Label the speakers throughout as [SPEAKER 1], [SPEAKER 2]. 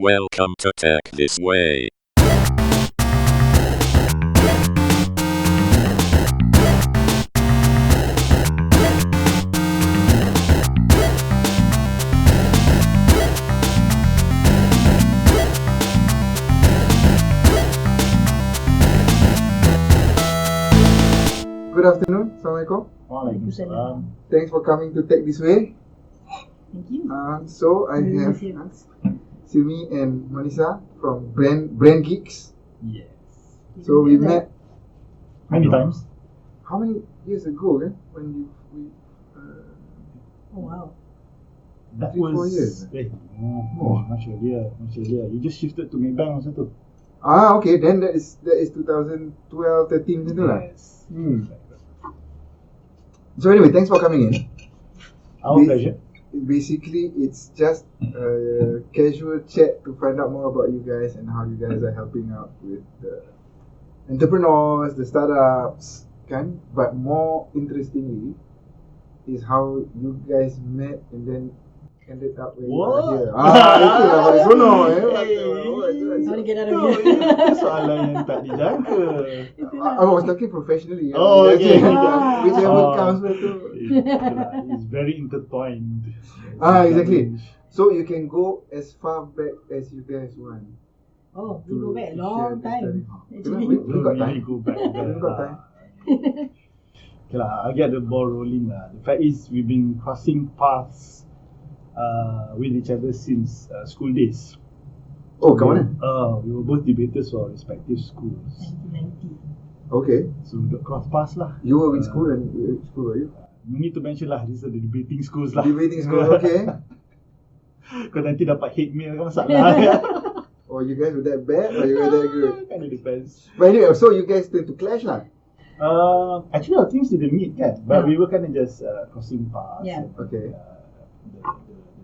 [SPEAKER 1] Welcome to Tech This Way.
[SPEAKER 2] Good afternoon. Assalamualaikum.
[SPEAKER 3] Waalaikumsalam.
[SPEAKER 2] Thanks for coming to Tech This Way.
[SPEAKER 3] Thank you.
[SPEAKER 2] So I have Silmi and Manisa from Brand Geeks.
[SPEAKER 4] Yes.
[SPEAKER 2] So we met
[SPEAKER 4] Many times.
[SPEAKER 2] how many years ago? When
[SPEAKER 3] Oh wow.
[SPEAKER 4] That
[SPEAKER 2] 3-4
[SPEAKER 4] was
[SPEAKER 2] years.
[SPEAKER 4] much earlier. You just shifted to Maybank masa tu.
[SPEAKER 2] okay. Then that is 2012, 13 macam tu lah.
[SPEAKER 4] Yes.
[SPEAKER 2] So anyway, thanks for coming in.
[SPEAKER 4] Our
[SPEAKER 2] Ba-
[SPEAKER 4] pleasure.
[SPEAKER 2] Basically, it's just a casual chat to find out more about you guys and how you guys are helping out with the entrepreneurs, the startups, kan? But more interestingly, is how you guys met and then ended up where you are
[SPEAKER 4] What?
[SPEAKER 2] here. Itulah paling seronok.
[SPEAKER 3] I want to get out of here.
[SPEAKER 4] Itu soalan yang tak dijangka.
[SPEAKER 2] I was talking professionally.
[SPEAKER 4] Oh, okay.
[SPEAKER 2] Whichever comes with tu.
[SPEAKER 4] It's very intertwined.
[SPEAKER 2] Exactly. So you can go as far back as you guys want.
[SPEAKER 3] Oh, we go back a
[SPEAKER 2] to share
[SPEAKER 3] long
[SPEAKER 2] the
[SPEAKER 3] time.
[SPEAKER 2] story.
[SPEAKER 3] Actually.
[SPEAKER 2] We
[SPEAKER 4] Don't
[SPEAKER 2] got
[SPEAKER 4] really
[SPEAKER 2] time.
[SPEAKER 4] go back there.
[SPEAKER 2] We got time.
[SPEAKER 4] Okay lah, I'll get the ball rolling lah. The fact is, we've been crossing paths with each other since school days.
[SPEAKER 2] Oh, kat mana?
[SPEAKER 4] We were both debaters for our respective schools.
[SPEAKER 3] 1990.
[SPEAKER 2] Okay.
[SPEAKER 4] So, we got cross paths lah.
[SPEAKER 2] You were which school and which school were you?
[SPEAKER 4] No need to mention lah, these are the debating schools lah.
[SPEAKER 2] Debating school, okay.
[SPEAKER 4] Kau nanti dapat hate mail kan masalah.
[SPEAKER 2] Or you guys were that bad or you were that good?
[SPEAKER 4] Kind of depends.
[SPEAKER 2] But anyway, so you guys tend to clash lah.
[SPEAKER 4] Actually, our teams didn't meet kan, but we were kind of just crossing paths.
[SPEAKER 3] Yeah.
[SPEAKER 4] And,
[SPEAKER 2] Okay.
[SPEAKER 4] the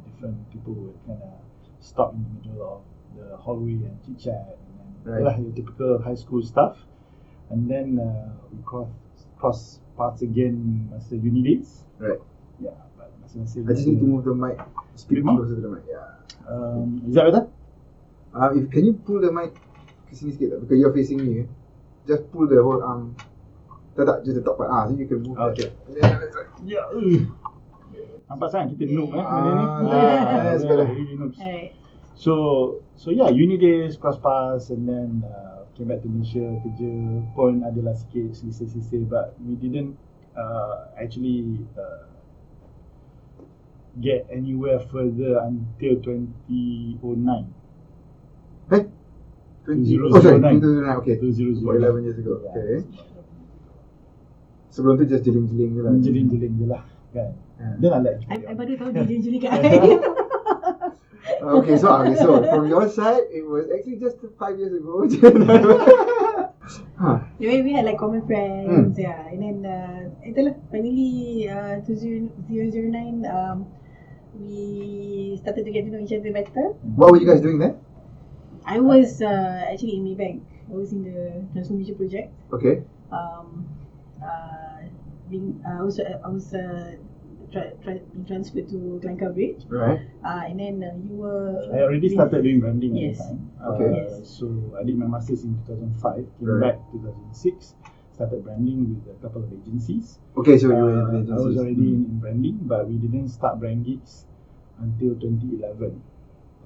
[SPEAKER 4] different people would kind of stop in the middle of the hallway and chit chat, and
[SPEAKER 2] Right.
[SPEAKER 4] then your typical high school stuff. And then we cross paths again masa uni days.
[SPEAKER 2] Right.
[SPEAKER 4] Yeah, but masing-masing.
[SPEAKER 2] I just need to move the mic. Speak
[SPEAKER 4] Bit more?
[SPEAKER 2] closer to the mic. Yeah.
[SPEAKER 4] Is that better?
[SPEAKER 2] If can you pull the mic ke sini sikit tak? Because you're facing me. Just pull the whole arm. Tak, just the top part. So you can move
[SPEAKER 4] Okay.
[SPEAKER 2] that. And then that's right.
[SPEAKER 4] Ya. Nampak sangat kita noob benda ni.
[SPEAKER 2] That's better.
[SPEAKER 4] Really noobs.
[SPEAKER 3] Alright.
[SPEAKER 4] So yeah, uni days, cross paths, and then came back to Malaysia, kerja pun adalah sikit selisih-selisih, but we didn't actually get anywhere further until 2009.
[SPEAKER 2] Hey?
[SPEAKER 4] 2009.
[SPEAKER 2] Oh sorry, 2009. Okay.
[SPEAKER 4] 2009.
[SPEAKER 2] About 11 years ago.
[SPEAKER 4] Yeah.
[SPEAKER 2] Okay. Sebelum tu just jeling-jeling je lah.
[SPEAKER 4] Jeling-jeling je lah kan.
[SPEAKER 2] Yeah.
[SPEAKER 4] Then I like
[SPEAKER 3] I baru tahu dia jeli kat I.
[SPEAKER 2] Okay, so from your side, it was actually just 5 years ago.
[SPEAKER 3] We had like common friends, yeah. And then itulah finally 2009 we started to get to know each other better.
[SPEAKER 2] What were you guys doing then?
[SPEAKER 3] I was actually in Maybank. I was in the transformation project.
[SPEAKER 2] Okay.
[SPEAKER 3] Being I was being transferred to Kelangkar Bridge.
[SPEAKER 2] Right.
[SPEAKER 3] And then you were.
[SPEAKER 4] I already started doing branding
[SPEAKER 3] Yes.
[SPEAKER 4] at the time.
[SPEAKER 2] Okay.
[SPEAKER 3] Yes.
[SPEAKER 4] So I did my masters in 2005, came
[SPEAKER 2] Right.
[SPEAKER 4] back 2006, started branding with a couple of agencies.
[SPEAKER 2] Okay, so you were in
[SPEAKER 4] I
[SPEAKER 2] agencies.
[SPEAKER 4] was already in branding, but we didn't start Brand Geeks until 2011.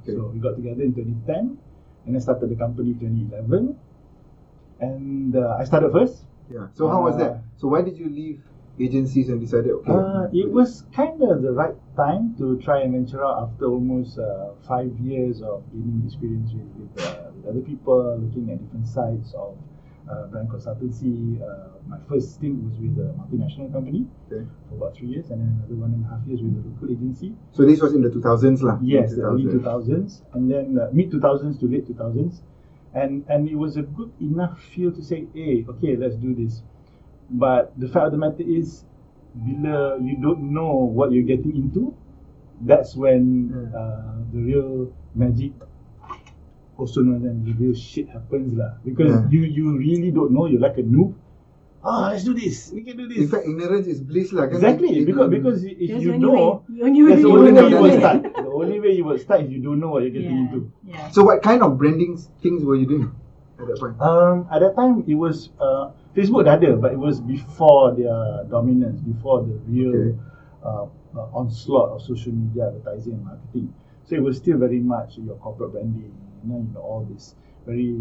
[SPEAKER 2] Okay.
[SPEAKER 4] So we got together in 2010, and then started the company 2011. And I started first.
[SPEAKER 2] Yeah. So how was that? So why did you leave agencies and decided okay?
[SPEAKER 4] It was kind of the right time to try and venture out after almost 5 years of gaining experience with other people, looking at different sides of brand consultancy. My first stint was with a multinational company
[SPEAKER 2] Okay.
[SPEAKER 4] for about 3 years, and then another 1.5 years with a local agency.
[SPEAKER 2] So this was in the 2000s lah.
[SPEAKER 4] Yes, the early
[SPEAKER 2] 2000s.
[SPEAKER 4] 2000s, and then mid 2000s to late 2000s, and it was a good enough feel to say, hey, okay, let's do this. But the fact of the matter is, bila you don't know what you're getting into, that's when the real magic, also known as the real shit happens lah. Because you really don't know, you're like a noob. Let's do this. We can do this.
[SPEAKER 2] In fact, ignorance is bliss lah. Kan?
[SPEAKER 4] Exactly, because if
[SPEAKER 3] That's
[SPEAKER 4] you
[SPEAKER 3] the only
[SPEAKER 4] know,
[SPEAKER 3] way. The only way
[SPEAKER 4] that's the
[SPEAKER 3] you
[SPEAKER 4] only
[SPEAKER 3] know
[SPEAKER 4] way you
[SPEAKER 3] that.
[SPEAKER 4] will start. The only way you will start if you don't know what you're getting into.
[SPEAKER 3] Yeah.
[SPEAKER 2] So what kind of branding things were you doing at that point?
[SPEAKER 4] At that time, it was Facebook dah ada, but it was before their dominance, before the real onslaught of social media advertising and marketing. So it was still very much your corporate branding, all this very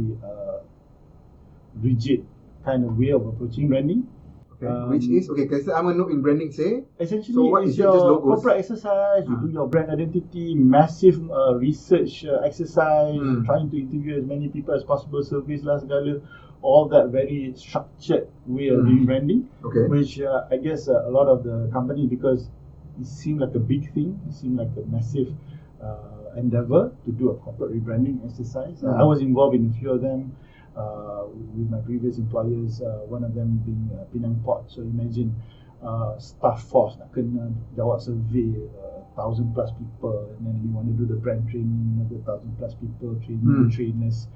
[SPEAKER 4] rigid kind of way of approaching branding.
[SPEAKER 2] Which is because I'm a noob in branding. Say
[SPEAKER 4] essentially,
[SPEAKER 2] so what
[SPEAKER 4] it's
[SPEAKER 2] is it, just
[SPEAKER 4] your
[SPEAKER 2] logos?
[SPEAKER 4] corporate exercise. You do your brand identity, massive research exercise, trying to interview as many people as possible, surveys lah segala, all that very structured way of doing branding. Which I guess a lot of the company, because it seemed like a big thing, it seemed like a massive endeavor to do a corporate rebranding exercise. I was involved in a few of them. With my previous employers, one of them being Penang Port. So imagine staff force nak kena jawab survey 1,000 plus people, and then we want to do the brand training, another 1,000 plus people, training the trainers,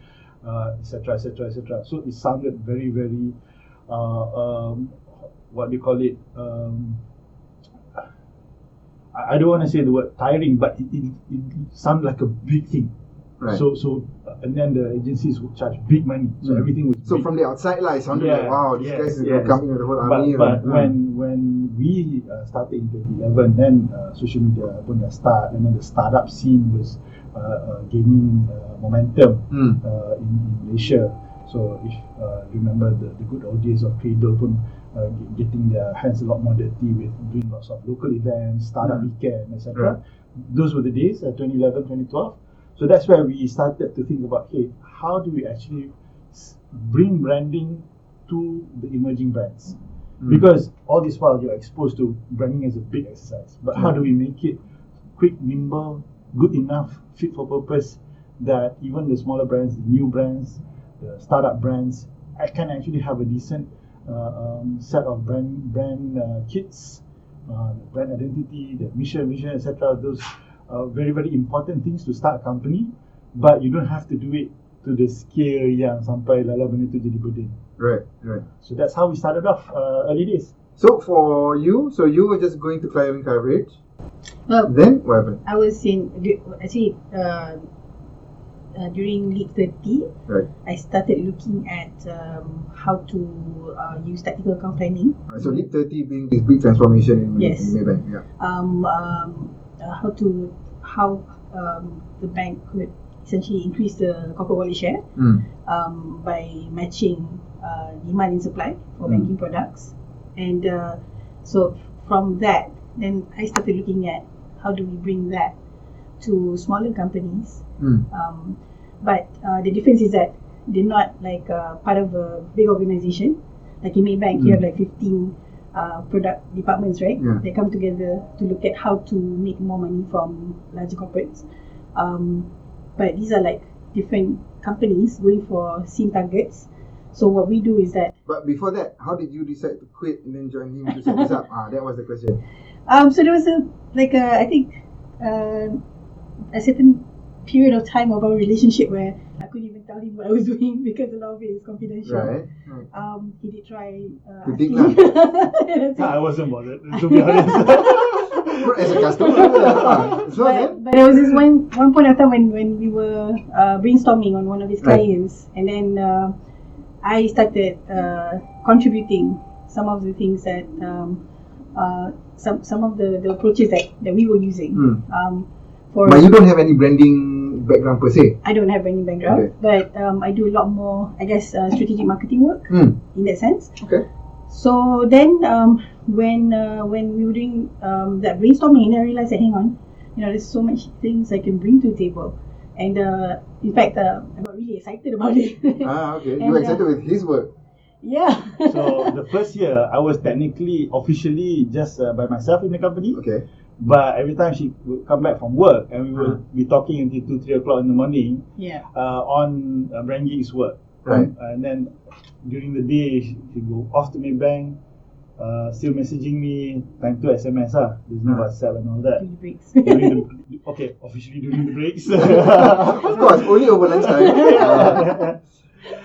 [SPEAKER 4] etc., etc., etc. So it sounded very, very what do you call it? I don't want to say the word tiring, but it sounded like a big thing.
[SPEAKER 2] Right.
[SPEAKER 4] So and then the agencies would charge big money. So everything was
[SPEAKER 2] So
[SPEAKER 4] big.
[SPEAKER 2] from the outside, like, it sounded like, wow, these guys are coming with the whole
[SPEAKER 4] But,
[SPEAKER 2] army.
[SPEAKER 4] but when we started in 2011, then social media pun dah start, and then the startup scene was gaining momentum in Malaysia. So if you remember the good old days of Cradle pun getting their hands a lot more dirty with doing lots of local events, startup weekend, etc. Those were the days, 2011, 2012. So that's where we started to think about, hey, how do we actually bring branding to the emerging brands? Because all this while you're exposed to branding as a big exercise, but how do we make it quick, nimble, good enough, fit for purpose, that even the smaller brands, the new brands, the startup brands, can actually have a decent set of brand kits, brand identity, the mission, etc. Those very, very important things to start a company, but you don't have to do it to the scale yang sampai lala benda tu jadi burden.
[SPEAKER 2] Right.
[SPEAKER 4] So that's how we started off early days.
[SPEAKER 2] So for you, you were just going to client coverage.
[SPEAKER 3] Well,
[SPEAKER 2] Then what happened?
[SPEAKER 3] I was actually during Leap 30,
[SPEAKER 2] Right.
[SPEAKER 3] I started looking at how to use tactical account planning.
[SPEAKER 2] So Leap 30 being this big transformation in
[SPEAKER 3] Yes.
[SPEAKER 2] Maybank. Yeah.
[SPEAKER 3] How the bank could essentially increase the corporate wallet share by matching demand and supply for banking products, and so from that, then I started looking at how do we bring that to smaller companies. But the difference is that they're not like part of a big organization. Like in Maybank, you have like 15 product departments, right?
[SPEAKER 2] Yeah.
[SPEAKER 3] They come together to look at how to make more money from larger corporates. But these are like different companies going for same targets. So what we do is that.
[SPEAKER 2] But before that, how did you decide to quit and then join him to set this up? That was the question.
[SPEAKER 3] So there was I think a certain period of time of our relationship where I couldn't even tell him what I was doing because a lot of it is confidential.
[SPEAKER 2] Right.
[SPEAKER 3] He did try
[SPEAKER 2] To dig
[SPEAKER 3] asking.
[SPEAKER 4] I wasn't bothered, to be honest.
[SPEAKER 2] Not as a customer. So then,
[SPEAKER 3] But there was this one point of time when we were brainstorming on one of his clients, and then I started contributing some of the things that some of the approaches that we were using.
[SPEAKER 2] But you don't have any branding background per se.
[SPEAKER 3] I don't have any background, but I do a lot more, I guess, strategic marketing work in that sense.
[SPEAKER 2] Okay.
[SPEAKER 3] So then, when we were doing that brainstorming, and I realized that, hang on, there's so much things I can bring to the table, and in fact, I got really excited about it.
[SPEAKER 2] Okay. You were excited with his work.
[SPEAKER 3] Yeah.
[SPEAKER 4] So the first year, I was technically, officially just by myself in the company.
[SPEAKER 2] Okay.
[SPEAKER 4] But every time she would come back from work, and we would be talking until 2-3 o'clock in the morning on Brand Geek's work.
[SPEAKER 2] Right.
[SPEAKER 4] And then during the day, she go off to Maybank, still messaging me, time to SMS There's no WhatsApp and all that.
[SPEAKER 3] During the breaks.
[SPEAKER 4] Officially during the breaks.
[SPEAKER 2] Of course, only over lunchtime.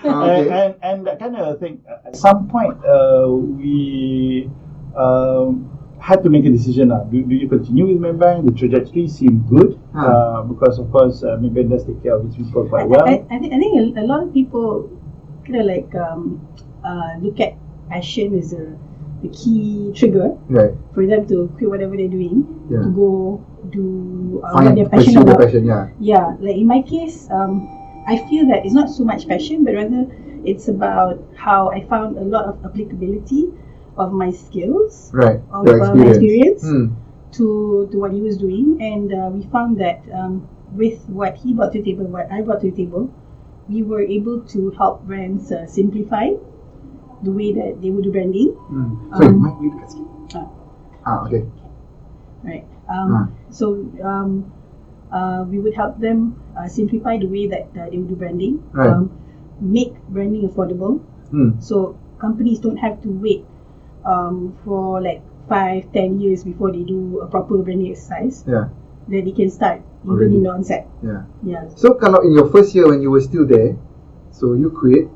[SPEAKER 2] Okay.
[SPEAKER 4] And that kind of thing. At some point, we had to make a decision. Do you continue with Maybank? The trajectory seemed good because, of course, Maybank does take care of its people quite well.
[SPEAKER 3] I think a lot of people kind of like look at passion as the key trigger
[SPEAKER 2] Right.
[SPEAKER 3] for them to quit whatever they're doing
[SPEAKER 2] Yeah.
[SPEAKER 3] to go do what
[SPEAKER 2] Find
[SPEAKER 3] they're
[SPEAKER 2] pursue
[SPEAKER 3] passionate
[SPEAKER 2] the
[SPEAKER 3] about.
[SPEAKER 2] passion. Yeah.
[SPEAKER 3] Yeah, like in my case, I feel that it's not so much passion, but rather it's about how I found a lot of applicability of my skills,
[SPEAKER 2] Right.
[SPEAKER 3] of
[SPEAKER 2] Your
[SPEAKER 3] my experience
[SPEAKER 2] Mm.
[SPEAKER 3] to what he was doing, and we found that with what he brought to the table, what I brought to the table, we were able to help brands simplify the way that they would do branding.
[SPEAKER 2] Sorry, mic boleh dekat sikit. Okay.
[SPEAKER 3] Right.
[SPEAKER 2] Ah.
[SPEAKER 3] So we would help them simplify the way that they would do branding,
[SPEAKER 2] Right.
[SPEAKER 3] make branding affordable.
[SPEAKER 2] Mm.
[SPEAKER 3] So companies don't have to wait for like 5-10 years before they do a proper branding exercise.
[SPEAKER 2] Yeah.
[SPEAKER 3] Then they can start even
[SPEAKER 2] Already.
[SPEAKER 3] in the onset.
[SPEAKER 2] Yeah.
[SPEAKER 3] Yeah.
[SPEAKER 2] So kalau in your first year when you were still there, so you quit,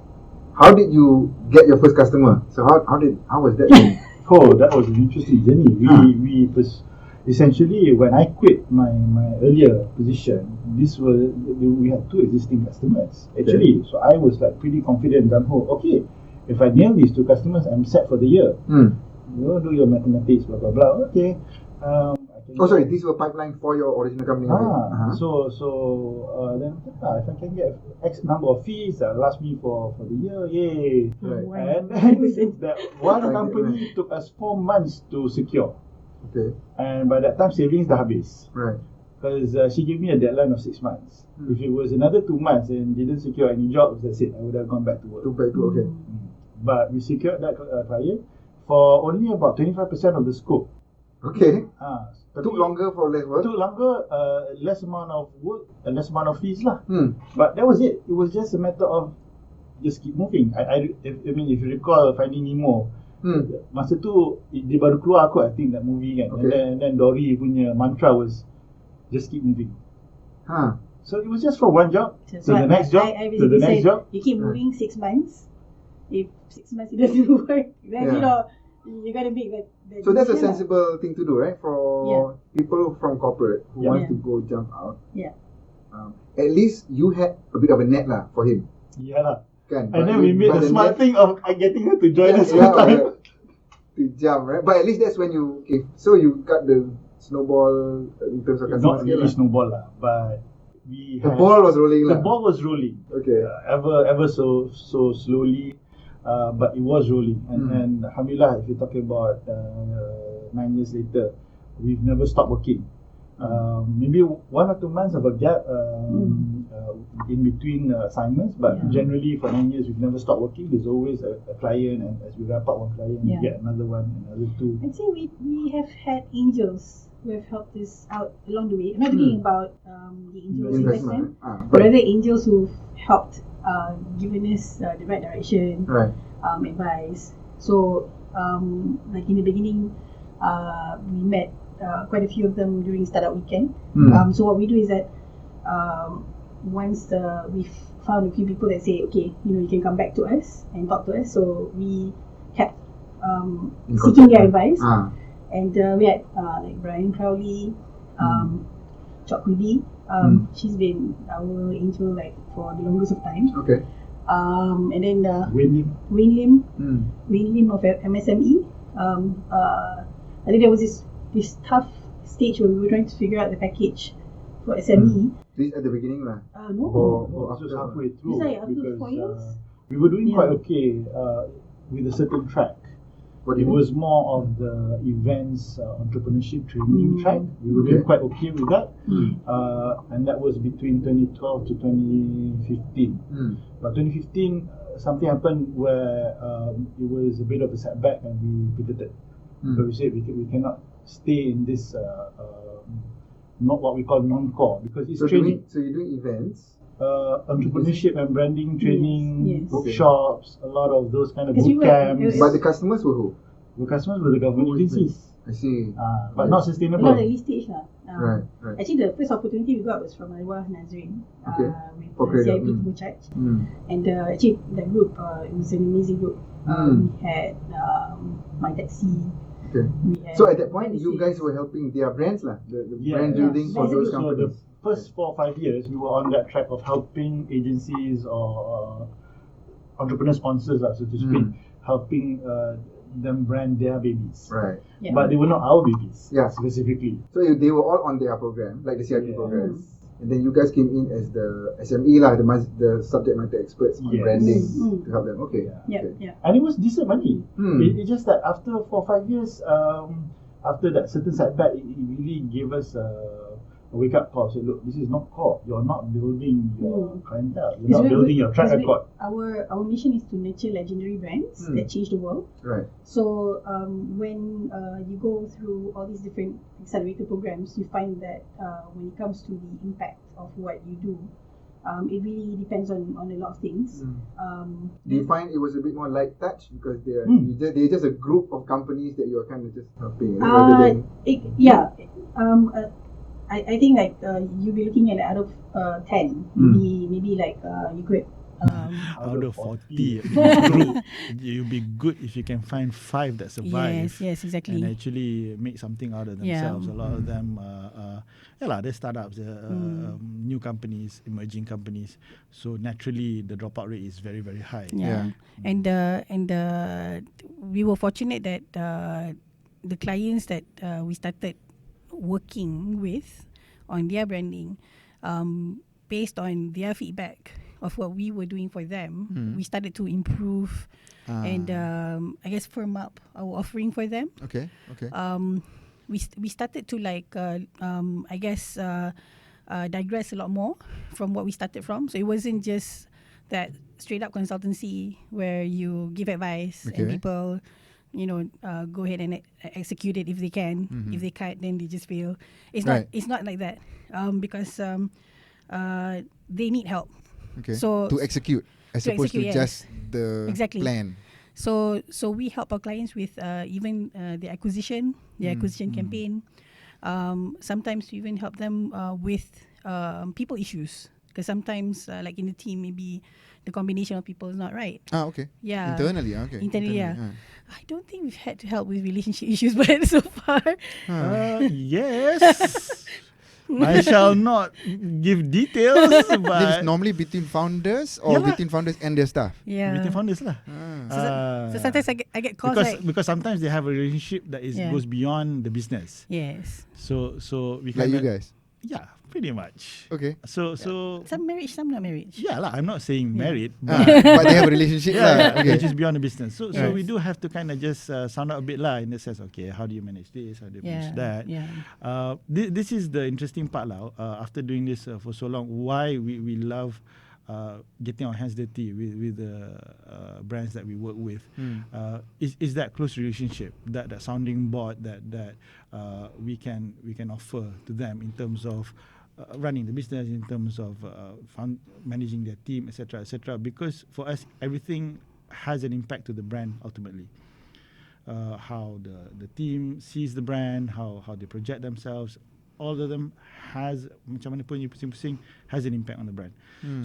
[SPEAKER 2] how did you get your first customer? So how was that thing?
[SPEAKER 4] Oh, that was an interesting journey. Essentially, when I quit my earlier position, we had 2 existing customers actually. So I was like pretty confident. Okay, if I nail these 2 customers, I'm set for the year.
[SPEAKER 2] Mm.
[SPEAKER 4] You do your mathematics, blah blah blah. Okay. I can
[SPEAKER 2] Oh, sorry,
[SPEAKER 4] get-
[SPEAKER 2] these were pipeline for your original company.
[SPEAKER 4] So then if I can get X number of fees that last me for the year, yay!
[SPEAKER 2] Right.
[SPEAKER 4] And then that one
[SPEAKER 2] Target,
[SPEAKER 4] company took us 4 months to secure,
[SPEAKER 2] Okay.
[SPEAKER 4] and by that time savings dah habis.
[SPEAKER 2] Right.
[SPEAKER 4] Because she gave me a deadline of 6 months. If it was another 2 months and didn't secure any jobs, that's it. I would have gone back to work.
[SPEAKER 2] Okay.
[SPEAKER 4] But we secured that client for only about 25% of the scope.
[SPEAKER 2] Okay.
[SPEAKER 4] Tapi
[SPEAKER 2] Took longer for less work.
[SPEAKER 4] Took longer, less amount of work, and less amount of fees lah.
[SPEAKER 2] Hmm.
[SPEAKER 4] But that was it. It was just a matter of just keep moving. I mean, if you recall Finding Nemo, masa tu dia baru keluar kot, I think that movie kan.
[SPEAKER 2] Okay.
[SPEAKER 4] And then Dory punya mantra was just keep moving.
[SPEAKER 2] Huh.
[SPEAKER 4] So it was just for one job to the next job
[SPEAKER 3] I
[SPEAKER 4] to the
[SPEAKER 3] basically
[SPEAKER 4] next
[SPEAKER 3] said,
[SPEAKER 4] job.
[SPEAKER 3] you keep moving 6 months. If 6 months it doesn't work, then you gotta make that.
[SPEAKER 2] So that's a
[SPEAKER 3] decision lah.
[SPEAKER 2] sensible thing to do, right? For people from corporate who
[SPEAKER 4] Yeah.
[SPEAKER 2] want to go jump out.
[SPEAKER 3] Yeah.
[SPEAKER 2] At least you had a bit of a net lah for him,
[SPEAKER 4] Yeah lah.
[SPEAKER 2] kan?
[SPEAKER 4] And then we made the smart thing of getting her to join us
[SPEAKER 2] yeah,
[SPEAKER 4] full time.
[SPEAKER 2] to jump, right? But at least that's when you so you got the snowball in terms of customer
[SPEAKER 4] Not
[SPEAKER 2] scale
[SPEAKER 4] really
[SPEAKER 2] lah.
[SPEAKER 4] snowball lah, but we
[SPEAKER 2] The
[SPEAKER 4] had-
[SPEAKER 2] ball was rolling
[SPEAKER 4] The
[SPEAKER 2] lah.
[SPEAKER 4] ball was rolling.
[SPEAKER 2] Okay.
[SPEAKER 4] Ever so slowly, but it was rolling. And alhamdulillah, if you're talking about 9 years later, we've never stopped working. Maybe 1 or 2 months of a gap in between assignments, but generally for 9 years we've never stopped working. There's always a client, and as we wrap up one client, we get another one, another 2.
[SPEAKER 3] I'd say we have had angels who have helped us out along the way. I'm not talking about the angels investment, but rather angels who've helped given us the right direction,
[SPEAKER 2] Right.
[SPEAKER 3] advice. So like in the beginning, we met quite a few of them during startup weekend. So what we do is that once we've found a few people that say, okay, you can come back to us and talk to us. So we kept seeking their advice. And we had like Brian Crowley, Chok Hui. She's been our angel like for the longest of time.
[SPEAKER 2] Okay.
[SPEAKER 3] And then
[SPEAKER 4] Wayne
[SPEAKER 3] Wayne Lim of MSME. I think there was this tough stage where we were trying to figure out the package for SME.
[SPEAKER 2] This at the beginning lah.
[SPEAKER 3] No.
[SPEAKER 2] Or
[SPEAKER 4] This was
[SPEAKER 2] after.
[SPEAKER 4] halfway through,
[SPEAKER 3] It's like after
[SPEAKER 4] because
[SPEAKER 3] 4 years?
[SPEAKER 4] we were doing
[SPEAKER 3] Yeah.
[SPEAKER 4] quite okay with a certain track.
[SPEAKER 2] What do
[SPEAKER 4] It
[SPEAKER 2] you mean?
[SPEAKER 4] was more of the events entrepreneurship training track. We were doing
[SPEAKER 2] Okay.
[SPEAKER 4] quite okay with that, and that was between 2012 to 2015. But 2015, something happened where it was a bit of a setback, and we pivoted. But we said we cannot stay in this not what we call non-core, because it's
[SPEAKER 2] So
[SPEAKER 4] training.
[SPEAKER 2] you're doing events.
[SPEAKER 4] Entrepreneurship and branding training,
[SPEAKER 3] Yes.
[SPEAKER 4] workshops, a lot of those kind of
[SPEAKER 3] Because we
[SPEAKER 4] boot
[SPEAKER 3] were-
[SPEAKER 4] camps.
[SPEAKER 2] But the customers were who?
[SPEAKER 4] The customers were the government agencies,
[SPEAKER 2] I see.
[SPEAKER 4] but not
[SPEAKER 3] A
[SPEAKER 4] sustainable.
[SPEAKER 3] lot early stage lah.
[SPEAKER 2] Right.
[SPEAKER 3] Actually, the first opportunity we got was from Anwar Nazrin
[SPEAKER 2] Okay.
[SPEAKER 3] with
[SPEAKER 2] For credit.
[SPEAKER 3] CIP Timur Charge.
[SPEAKER 2] Mm.
[SPEAKER 3] And actually, that group, it was an amazing group. We had My Taxi,
[SPEAKER 2] Okay. So at that point, you guys were helping their brands lah, the brand building for those
[SPEAKER 4] So the
[SPEAKER 2] companies.
[SPEAKER 4] first 4 or 5 years, we were on that track of helping agencies or entrepreneur sponsors, so to speak, helping them brand their babies.
[SPEAKER 2] Right.
[SPEAKER 3] Yeah.
[SPEAKER 4] But they were not our babies,
[SPEAKER 2] Yeah.
[SPEAKER 4] specifically.
[SPEAKER 2] So they were all on their program, like the CIP
[SPEAKER 4] Yes.
[SPEAKER 2] program, and then you guys came in as the SME lah, the subject matter experts on
[SPEAKER 4] Yes.
[SPEAKER 2] branding
[SPEAKER 3] Mm.
[SPEAKER 2] to help them. Okay.
[SPEAKER 3] Yeah,
[SPEAKER 2] Okay.
[SPEAKER 3] yeah.
[SPEAKER 4] And it was decent money.
[SPEAKER 2] Hmm.
[SPEAKER 4] It's just that after 4 or 5 years, after that certain setback, it really gave us a wake up call. Say, look, this is not core. You're not building your clientele. You're not building your track record.
[SPEAKER 3] Our mission is to nurture legendary brands that change the world.
[SPEAKER 2] Right.
[SPEAKER 3] So when you go through all these different accelerator programs, you find that when it comes to the impact of what you do, it really depends on a lot of things.
[SPEAKER 2] Do you find it was a bit more light touch because they're just a group of companies that you're kind of just helping, rather than
[SPEAKER 3] I think like you'll be looking at out of 10, maybe like you could
[SPEAKER 5] out of 40 group, you'll be good if you can find 5 that survive.
[SPEAKER 3] yes, exactly.
[SPEAKER 5] And actually make something out of themselves. A lot of them, they're startups, new companies, emerging companies. So naturally, the dropout rate is very, very high.
[SPEAKER 3] Yeah. And we were fortunate that the clients that we started working with on their branding, based on their feedback of what we were doing for them, we started to improve and I guess firm up our offering for them.
[SPEAKER 6] Okay.
[SPEAKER 3] We started to digress a lot more from what we started from. So it wasn't just that straight up consultancy where you give advice and people, go ahead and execute it if they can. If they can't, then they just fail. It's not like that, because they need help.
[SPEAKER 6] Okay.
[SPEAKER 3] So
[SPEAKER 6] to execute as opposed to just the plan.
[SPEAKER 3] So we help our clients with even the acquisition campaign. Sometimes we even help them with people issues, because sometimes like in the team, maybe the combination of people is not right.
[SPEAKER 6] Okay.
[SPEAKER 3] Yeah.
[SPEAKER 6] Internally, okay.
[SPEAKER 3] Internally, yeah. I don't think we've had to help with relationship issues, but so far.
[SPEAKER 5] Yes. I shall not give details,
[SPEAKER 6] This
[SPEAKER 5] but
[SPEAKER 6] is normally between founders or between founders and their staff.
[SPEAKER 3] Yeah.
[SPEAKER 5] between founders lah.
[SPEAKER 3] So sometimes I get calls
[SPEAKER 5] because sometimes they have a relationship that goes beyond the business.
[SPEAKER 3] yes.
[SPEAKER 5] So we
[SPEAKER 6] Like
[SPEAKER 5] kinda,
[SPEAKER 6] you guys.
[SPEAKER 5] Yeah, pretty much.
[SPEAKER 6] Okay.
[SPEAKER 5] So
[SPEAKER 3] Some marriage, some not marriage.
[SPEAKER 5] yeah lah. I'm not saying married,
[SPEAKER 6] But they have a relationship lah. Okay.
[SPEAKER 5] which is beyond the business. So we
[SPEAKER 3] Yes.
[SPEAKER 5] do have to kind of just sound out a bit lah, in the sense, okay, how do you manage this? How do you manage that?
[SPEAKER 3] Yeah.
[SPEAKER 5] This is the interesting part lah. After doing this for so long, why we love getting our hands dirty with the brands that we work with, is that close relationship, that sounding board that we can offer to them in terms of running the business, in terms of managing their team, etc. Because for us, everything has an impact to the brand ultimately. How the team sees the brand, how they project themselves, all of them has, macam mana pun you pusing-pusing, has an impact on the brand.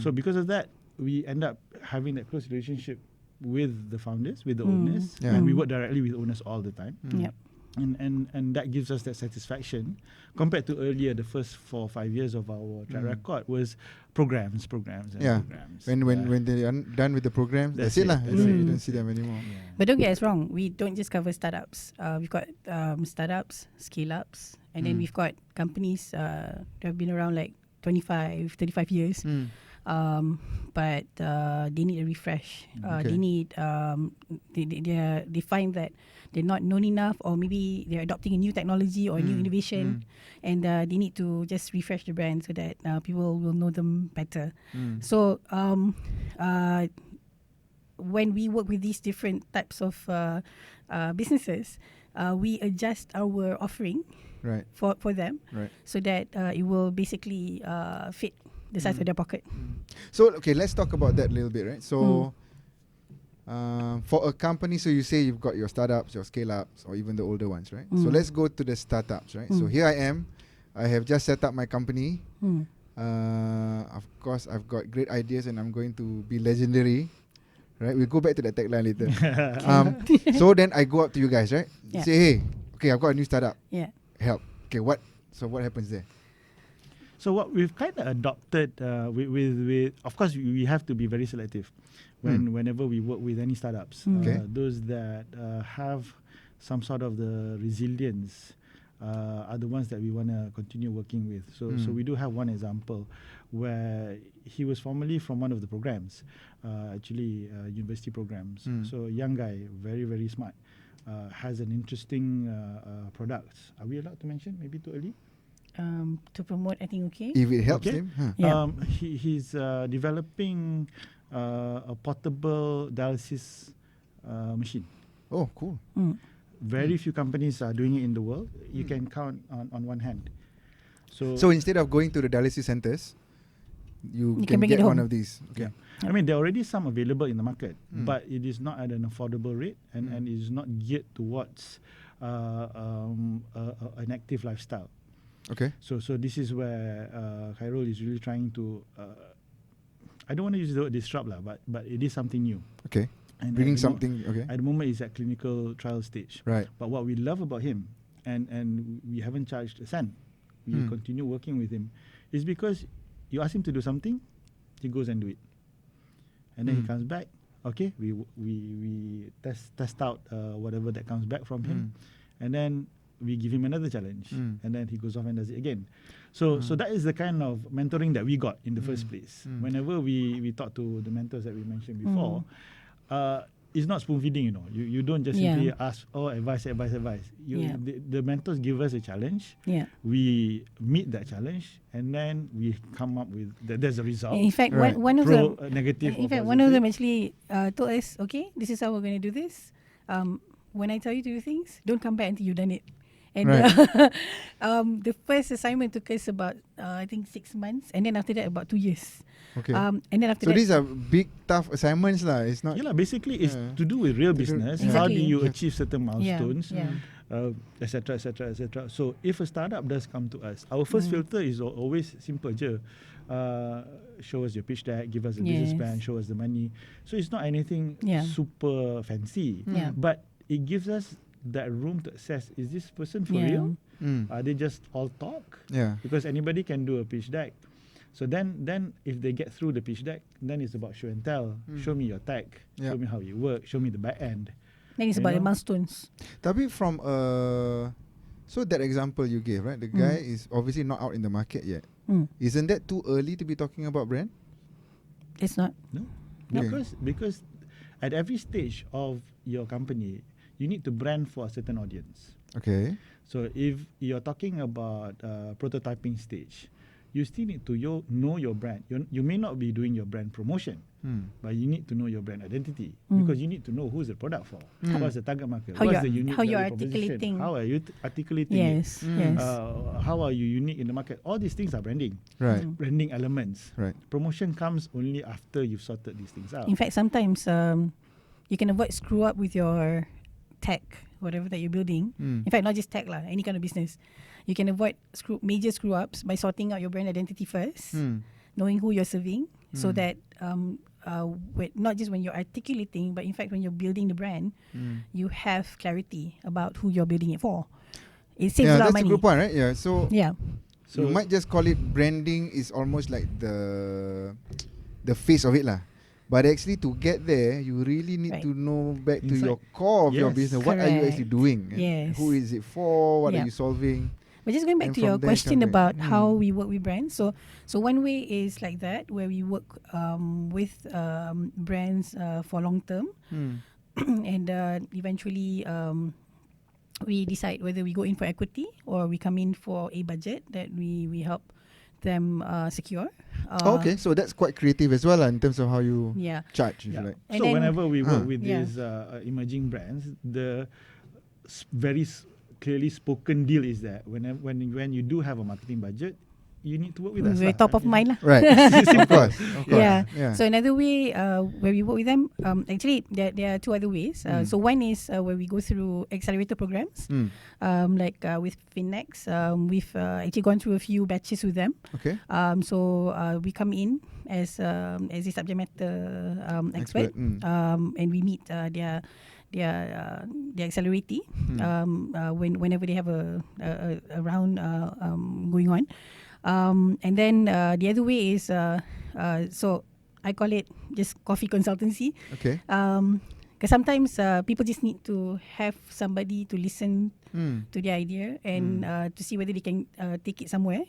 [SPEAKER 5] So because of that, we end up having that close relationship with the founders, with the owners, and we work directly with owners all the time.
[SPEAKER 3] Yep.
[SPEAKER 5] And that gives us that satisfaction compared to earlier. The first 4 or 5 years of our track record was programs and programs.
[SPEAKER 6] When they are done with the program, that's it lah. You don't see them anymore.
[SPEAKER 3] But don't get us wrong, we don't just cover startups. We've got startups, scale-ups, and then we've got companies that have been around like 25, 35 years. But they need a refresh. They need they find that they're not known enough, or maybe they're adopting a new technology or a new innovation, and they need to just refresh the brand so that people will know them better. So when we work with these different types of businesses, we adjust our offering for them, so that it will basically fit the size of their pocket.
[SPEAKER 6] So okay, let's talk about that a little bit, right? So for a company, so you say you've got your startups, your scale-ups, or even the older ones, right? So let's go to the startups, right? So here I am. I have just set up my company. Of course, I've got great ideas and I'm going to be legendary, right? We'll go back to that tagline later. So then I go up to you guys, right?
[SPEAKER 3] Yeah.
[SPEAKER 6] Say, hey, okay, I've got a new startup.
[SPEAKER 3] Yeah.
[SPEAKER 6] Help. Okay, what? So what happens there?
[SPEAKER 5] So what we've kind of adopted with of course we have to be very selective whenever we work with any startups.
[SPEAKER 6] Okay.
[SPEAKER 5] Those that have some sort of the resilience are the ones that we want to continue working with. So we do have one example where he was formerly from one of the programs, actually university programs. So young guy, very very smart, has an interesting product. Are we allowed to mention? Maybe too early.
[SPEAKER 3] To promote, I think okay.
[SPEAKER 6] If it helps
[SPEAKER 5] Okay.
[SPEAKER 6] him. Huh.
[SPEAKER 3] Yeah.
[SPEAKER 5] He's developing a portable dialysis machine.
[SPEAKER 6] Oh, cool.
[SPEAKER 5] Very few companies are doing it in the world. You can count on one hand.
[SPEAKER 6] So instead of going to the dialysis centers, you
[SPEAKER 3] You
[SPEAKER 6] can
[SPEAKER 3] can bring
[SPEAKER 6] get
[SPEAKER 3] it
[SPEAKER 6] one
[SPEAKER 3] home.
[SPEAKER 6] of these. Okay.
[SPEAKER 5] I mean, there are already some available in the market, but it is not at an affordable rate and it is not geared towards an active lifestyle.
[SPEAKER 6] Okay.
[SPEAKER 5] So this is where Khairul is really trying to. I don't want to use the word disrupt lah, but it is something new.
[SPEAKER 6] Okay.
[SPEAKER 5] And
[SPEAKER 6] Bringing
[SPEAKER 5] at the
[SPEAKER 6] something. Okay.
[SPEAKER 5] At the moment, it's at clinical trial stage.
[SPEAKER 6] Right.
[SPEAKER 5] But what we love about him, and we haven't charged a cent, we continue working with him, is because you ask him to do something, he goes and do it, and then he comes back. Okay, we test out whatever that comes back from him, and then we give him another challenge, and then he goes off and does it again. So that is the kind of mentoring that we got in the first place. Whenever we talk to the mentors that we mentioned before, it's not spoon feeding, you know. You don't just simply ask, advice. The mentors give us a challenge.
[SPEAKER 3] Yeah.
[SPEAKER 5] We meet that challenge, and then we come up with there's a result.
[SPEAKER 3] In fact,
[SPEAKER 6] Right.
[SPEAKER 3] one of
[SPEAKER 5] Pro,
[SPEAKER 3] them,
[SPEAKER 5] negative.
[SPEAKER 3] in
[SPEAKER 5] or
[SPEAKER 3] fact, one of them
[SPEAKER 5] positive.
[SPEAKER 3] actually told us, okay, this is how we're going to do this. When I tell you to do things, don't come back until you've done it. And
[SPEAKER 6] Right.
[SPEAKER 3] the first assignment took us about, I think, 6 months. And then after that, about 2 years.
[SPEAKER 6] Okay.
[SPEAKER 3] And then after
[SPEAKER 6] So
[SPEAKER 3] that,
[SPEAKER 6] these are big, tough assignments lah. It's not.
[SPEAKER 5] Yeah, basically, it's
[SPEAKER 6] Yeah.
[SPEAKER 5] to do with real
[SPEAKER 6] To do-
[SPEAKER 5] business.
[SPEAKER 6] yeah.
[SPEAKER 5] How do
[SPEAKER 3] Exactly.
[SPEAKER 5] you
[SPEAKER 6] Yeah.
[SPEAKER 5] achieve certain milestones?
[SPEAKER 3] Yeah.
[SPEAKER 5] Etc. So if a startup does come to us, our first filter is always simple je. Show us your pitch deck, give us a business
[SPEAKER 3] Yes.
[SPEAKER 5] plan, show us the money. So it's not anything
[SPEAKER 3] Yeah.
[SPEAKER 5] super fancy,
[SPEAKER 3] Yeah.
[SPEAKER 5] but it gives us that room to assess, is this person for
[SPEAKER 3] Yeah.
[SPEAKER 5] real?
[SPEAKER 6] Mm.
[SPEAKER 5] Are they just all talk?
[SPEAKER 6] Yeah.
[SPEAKER 5] Because anybody can do a pitch deck. So then if they get through the pitch deck, then it's about show and tell. Show me your tech,
[SPEAKER 6] Yeah.
[SPEAKER 5] show me how you work, show me the back end.
[SPEAKER 3] then it's
[SPEAKER 5] You
[SPEAKER 3] about the
[SPEAKER 5] know?
[SPEAKER 3] milestones.
[SPEAKER 6] Tapi from so that example you gave, right? The guy is obviously not out in the market yet. Isn't that too early to be talking about brand?
[SPEAKER 3] It's not.
[SPEAKER 5] No,
[SPEAKER 6] Okay.
[SPEAKER 5] because at every stage of your company, you need to brand for a certain audience.
[SPEAKER 6] Okay.
[SPEAKER 5] So if you're talking about prototyping stage, you still need to know your brand. You may not be doing your brand promotion, but you need to know your brand identity because you need to know who's the product for, what's the target market,
[SPEAKER 3] How
[SPEAKER 5] what's
[SPEAKER 3] you
[SPEAKER 5] the
[SPEAKER 3] are-
[SPEAKER 5] unique
[SPEAKER 3] how you
[SPEAKER 5] value
[SPEAKER 3] are
[SPEAKER 5] proposition,
[SPEAKER 3] articulating.
[SPEAKER 5] how are you articulating it,
[SPEAKER 3] Yes. Yes.
[SPEAKER 5] how are you unique in the market. All these things are branding,
[SPEAKER 6] Right.
[SPEAKER 5] branding elements.
[SPEAKER 6] Right.
[SPEAKER 5] Promotion comes only after you've sorted these things out.
[SPEAKER 3] In fact, sometimes you can avoid screw up with your tech, whatever that you're building. In fact, not just tech lah, any kind of business. You can avoid major screw ups by sorting out your brand identity first, knowing who you're serving, so that not just when you're articulating, but in fact when you're building the brand, you have clarity about who you're building it for. It saves
[SPEAKER 6] Yeah,
[SPEAKER 3] a lot of
[SPEAKER 6] that's a
[SPEAKER 3] money.
[SPEAKER 6] good point, right? Yeah. So
[SPEAKER 3] Yeah.
[SPEAKER 5] So
[SPEAKER 6] you might just call it branding is almost like the face of it lah. But actually to get there, you really need
[SPEAKER 3] Right.
[SPEAKER 6] to know back to
[SPEAKER 5] Inside.
[SPEAKER 6] your core of your
[SPEAKER 5] Yes.
[SPEAKER 6] business. What are you
[SPEAKER 3] Correct.
[SPEAKER 6] actually doing?
[SPEAKER 3] Yes.
[SPEAKER 6] Who is it for? What are
[SPEAKER 3] Yeah.
[SPEAKER 6] you solving?
[SPEAKER 3] But just going back
[SPEAKER 6] And
[SPEAKER 3] to your
[SPEAKER 6] from there
[SPEAKER 3] question
[SPEAKER 6] come
[SPEAKER 3] about
[SPEAKER 6] back.
[SPEAKER 3] how we work with brands. So one way is like that, where we work with brands for long term, and eventually we decide whether we go in for equity or we come in for a budget that we help them secure.
[SPEAKER 6] Okay, so that's quite creative as well in terms of how you
[SPEAKER 3] Yeah.
[SPEAKER 6] charge, if you
[SPEAKER 5] yeah.
[SPEAKER 6] like.
[SPEAKER 3] And
[SPEAKER 5] So
[SPEAKER 3] then-
[SPEAKER 5] whenever we work with
[SPEAKER 3] Yeah.
[SPEAKER 5] these emerging brands, the very clearly spoken deal is that when you do have a marketing budget, you need to work with us.
[SPEAKER 3] Very
[SPEAKER 5] lah.
[SPEAKER 3] top of mind lah.
[SPEAKER 6] Right. Of course.
[SPEAKER 3] Yeah.
[SPEAKER 6] Yeah.
[SPEAKER 3] So another way where we work with them, actually there are two other ways. So one is where we go through accelerator programs, like with Finex. We've actually gone through a few batches with them.
[SPEAKER 6] Okay.
[SPEAKER 3] So we come in as a subject matter expert,
[SPEAKER 6] Expert,
[SPEAKER 3] and we meet their accelerati whenever they have a round going on. And then the other way is so I call it just coffee consultancy.
[SPEAKER 6] Okay.
[SPEAKER 3] Because sometimes people just need to have somebody to listen to the idea and to see whether they can take it somewhere.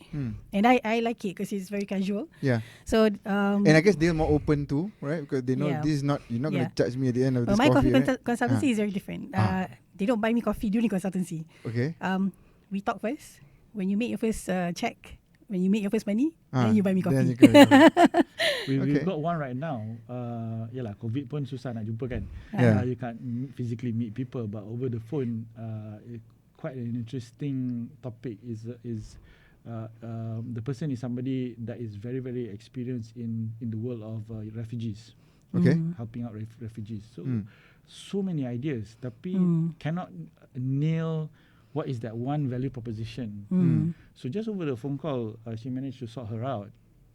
[SPEAKER 3] And I like it because it's very casual.
[SPEAKER 6] Yeah.
[SPEAKER 3] So
[SPEAKER 6] And I guess they're more open too, right? Because they know
[SPEAKER 3] Yeah.
[SPEAKER 6] this is not, you're not going to judge me at the end of
[SPEAKER 3] well,
[SPEAKER 6] this
[SPEAKER 3] my
[SPEAKER 6] coffee,
[SPEAKER 3] coffee
[SPEAKER 6] right?
[SPEAKER 3] consultancy is very different. They don't buy me coffee during consultancy.
[SPEAKER 6] Okay.
[SPEAKER 3] We talk first. When you make your first check, when you make your first money, then you buy me
[SPEAKER 6] Then
[SPEAKER 3] coffee.
[SPEAKER 6] you can,
[SPEAKER 5] We've
[SPEAKER 6] Okay.
[SPEAKER 5] got one right now. Yalah, COVID pun susah nak jumpa kan.
[SPEAKER 6] Yeah.
[SPEAKER 5] You can't physically meet people, but over the phone, quite an interesting topic is the person is somebody that is very very experienced in the world of refugees,
[SPEAKER 6] Okay.
[SPEAKER 5] helping out refugees. So
[SPEAKER 6] Mm.
[SPEAKER 5] many ideas, tapi cannot nail what is that one value proposition. So just over the phone call, she managed to sort her out,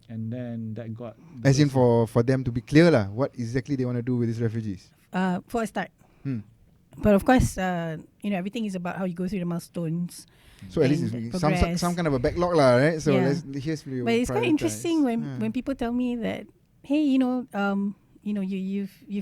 [SPEAKER 5] and then that got the
[SPEAKER 6] As in
[SPEAKER 5] person-
[SPEAKER 6] for them to be clear lah, what exactly they want to do with these refugees.
[SPEAKER 3] For a start.
[SPEAKER 6] Hmm.
[SPEAKER 3] But of course, everything is about how you go through the milestones.
[SPEAKER 6] So at least
[SPEAKER 3] And
[SPEAKER 6] it's
[SPEAKER 3] progress.
[SPEAKER 6] some kind of a backlog lah, right? So
[SPEAKER 3] Yeah.
[SPEAKER 6] here's where you
[SPEAKER 3] But it's quite
[SPEAKER 6] prioritize.
[SPEAKER 3] interesting when
[SPEAKER 6] Yeah.
[SPEAKER 3] when people tell me that, hey, you've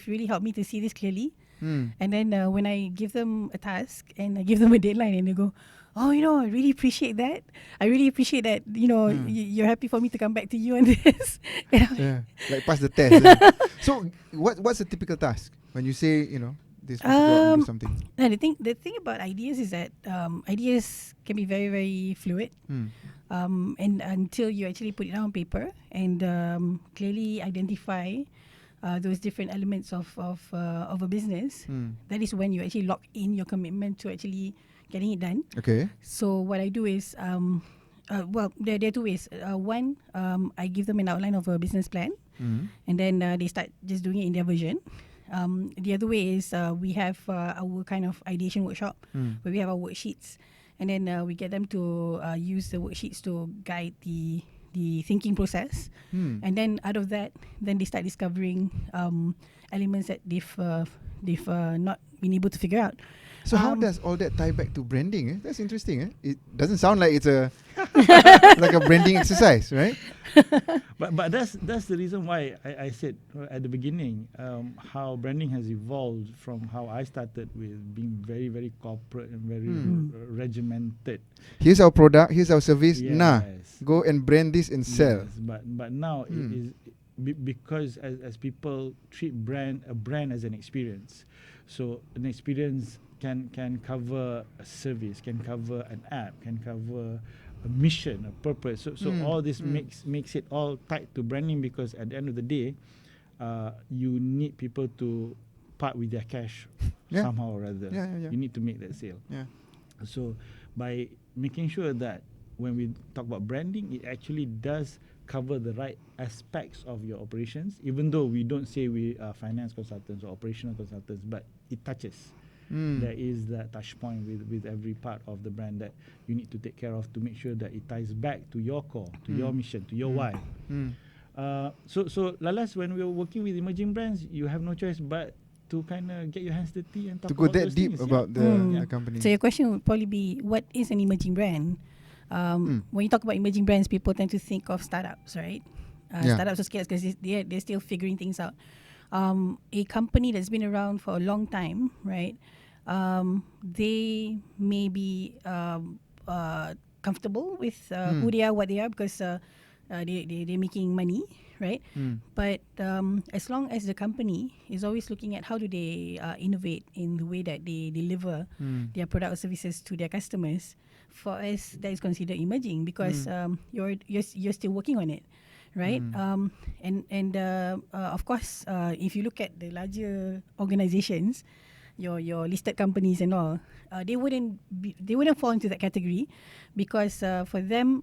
[SPEAKER 3] really helped me to see this clearly. And then when I give them a task and I give them a deadline and they go, oh, I really appreciate that. I really appreciate that, you're happy for me to come back to you on this. And I'm like,
[SPEAKER 6] Yeah, like pass the test. So what's a typical task when you say this must go out and do something?
[SPEAKER 3] no, the thing about ideas is that ideas can be very, very fluid. And until you actually put it down on paper and clearly identify those different elements of a business, that is when you actually lock in your commitment to actually getting it done.
[SPEAKER 6] Okay.
[SPEAKER 3] So what I do is, there are two ways. One, I give them an outline of a business plan, and then they start just doing it in their version. The other way is we have our kind of ideation workshop where we have our worksheets, and then we get them to use the worksheets to guide the thinking process, and then out of that, then they start discovering elements that they've not been able to figure out.
[SPEAKER 6] So how does all that tie back to branding? That's interesting. It doesn't sound like it's a like a branding exercise, right?
[SPEAKER 5] But that's the reason why I said at the beginning how branding has evolved from how I started with being very very corporate and very regimented.
[SPEAKER 6] Here's our product. Here's our service. Nah,
[SPEAKER 5] Yes.
[SPEAKER 6] go and brand this and sell.
[SPEAKER 5] Yes, but now it is because as people treat a brand as an experience. So an experience can cover a service, can cover an app, can cover a mission, a purpose. So all this makes it all tied to branding, because at the end of the day, you need people to part with their cash
[SPEAKER 6] Yeah.
[SPEAKER 5] somehow or other.
[SPEAKER 6] Yeah.
[SPEAKER 5] You need to make that sale.
[SPEAKER 6] Yeah.
[SPEAKER 5] So by making sure that when we talk about branding, it actually does cover the right aspects of your operations, even though we don't say we are finance consultants or operational consultants, but it touches. There is that touch point with every part of the brand that you need to take care of to make sure that it ties back to your core, to your mission, to your why. So Lalas, when we were working with emerging brands, you have no choice but to kind of get your hands dirty and talk
[SPEAKER 6] To go
[SPEAKER 5] about
[SPEAKER 6] that
[SPEAKER 5] those
[SPEAKER 6] deep
[SPEAKER 5] things,
[SPEAKER 6] about
[SPEAKER 5] yeah.
[SPEAKER 6] the company.
[SPEAKER 3] So your question would probably be, what is an emerging brand? When you talk about emerging brands, people tend to think of startups, right?
[SPEAKER 6] Yeah.
[SPEAKER 3] Startups or scales, because they're still figuring things out. A company that's been around for a long time, right? They may be comfortable with who they are, what they are, because they're making money, right? But as long as the company is always looking at how do they innovate in the way that they deliver their product or services to their customers, for us that is considered emerging, because you're still working on it, right? And of course, if you look at the larger organizations, your listed companies and all, they wouldn't fall into that category, because for them,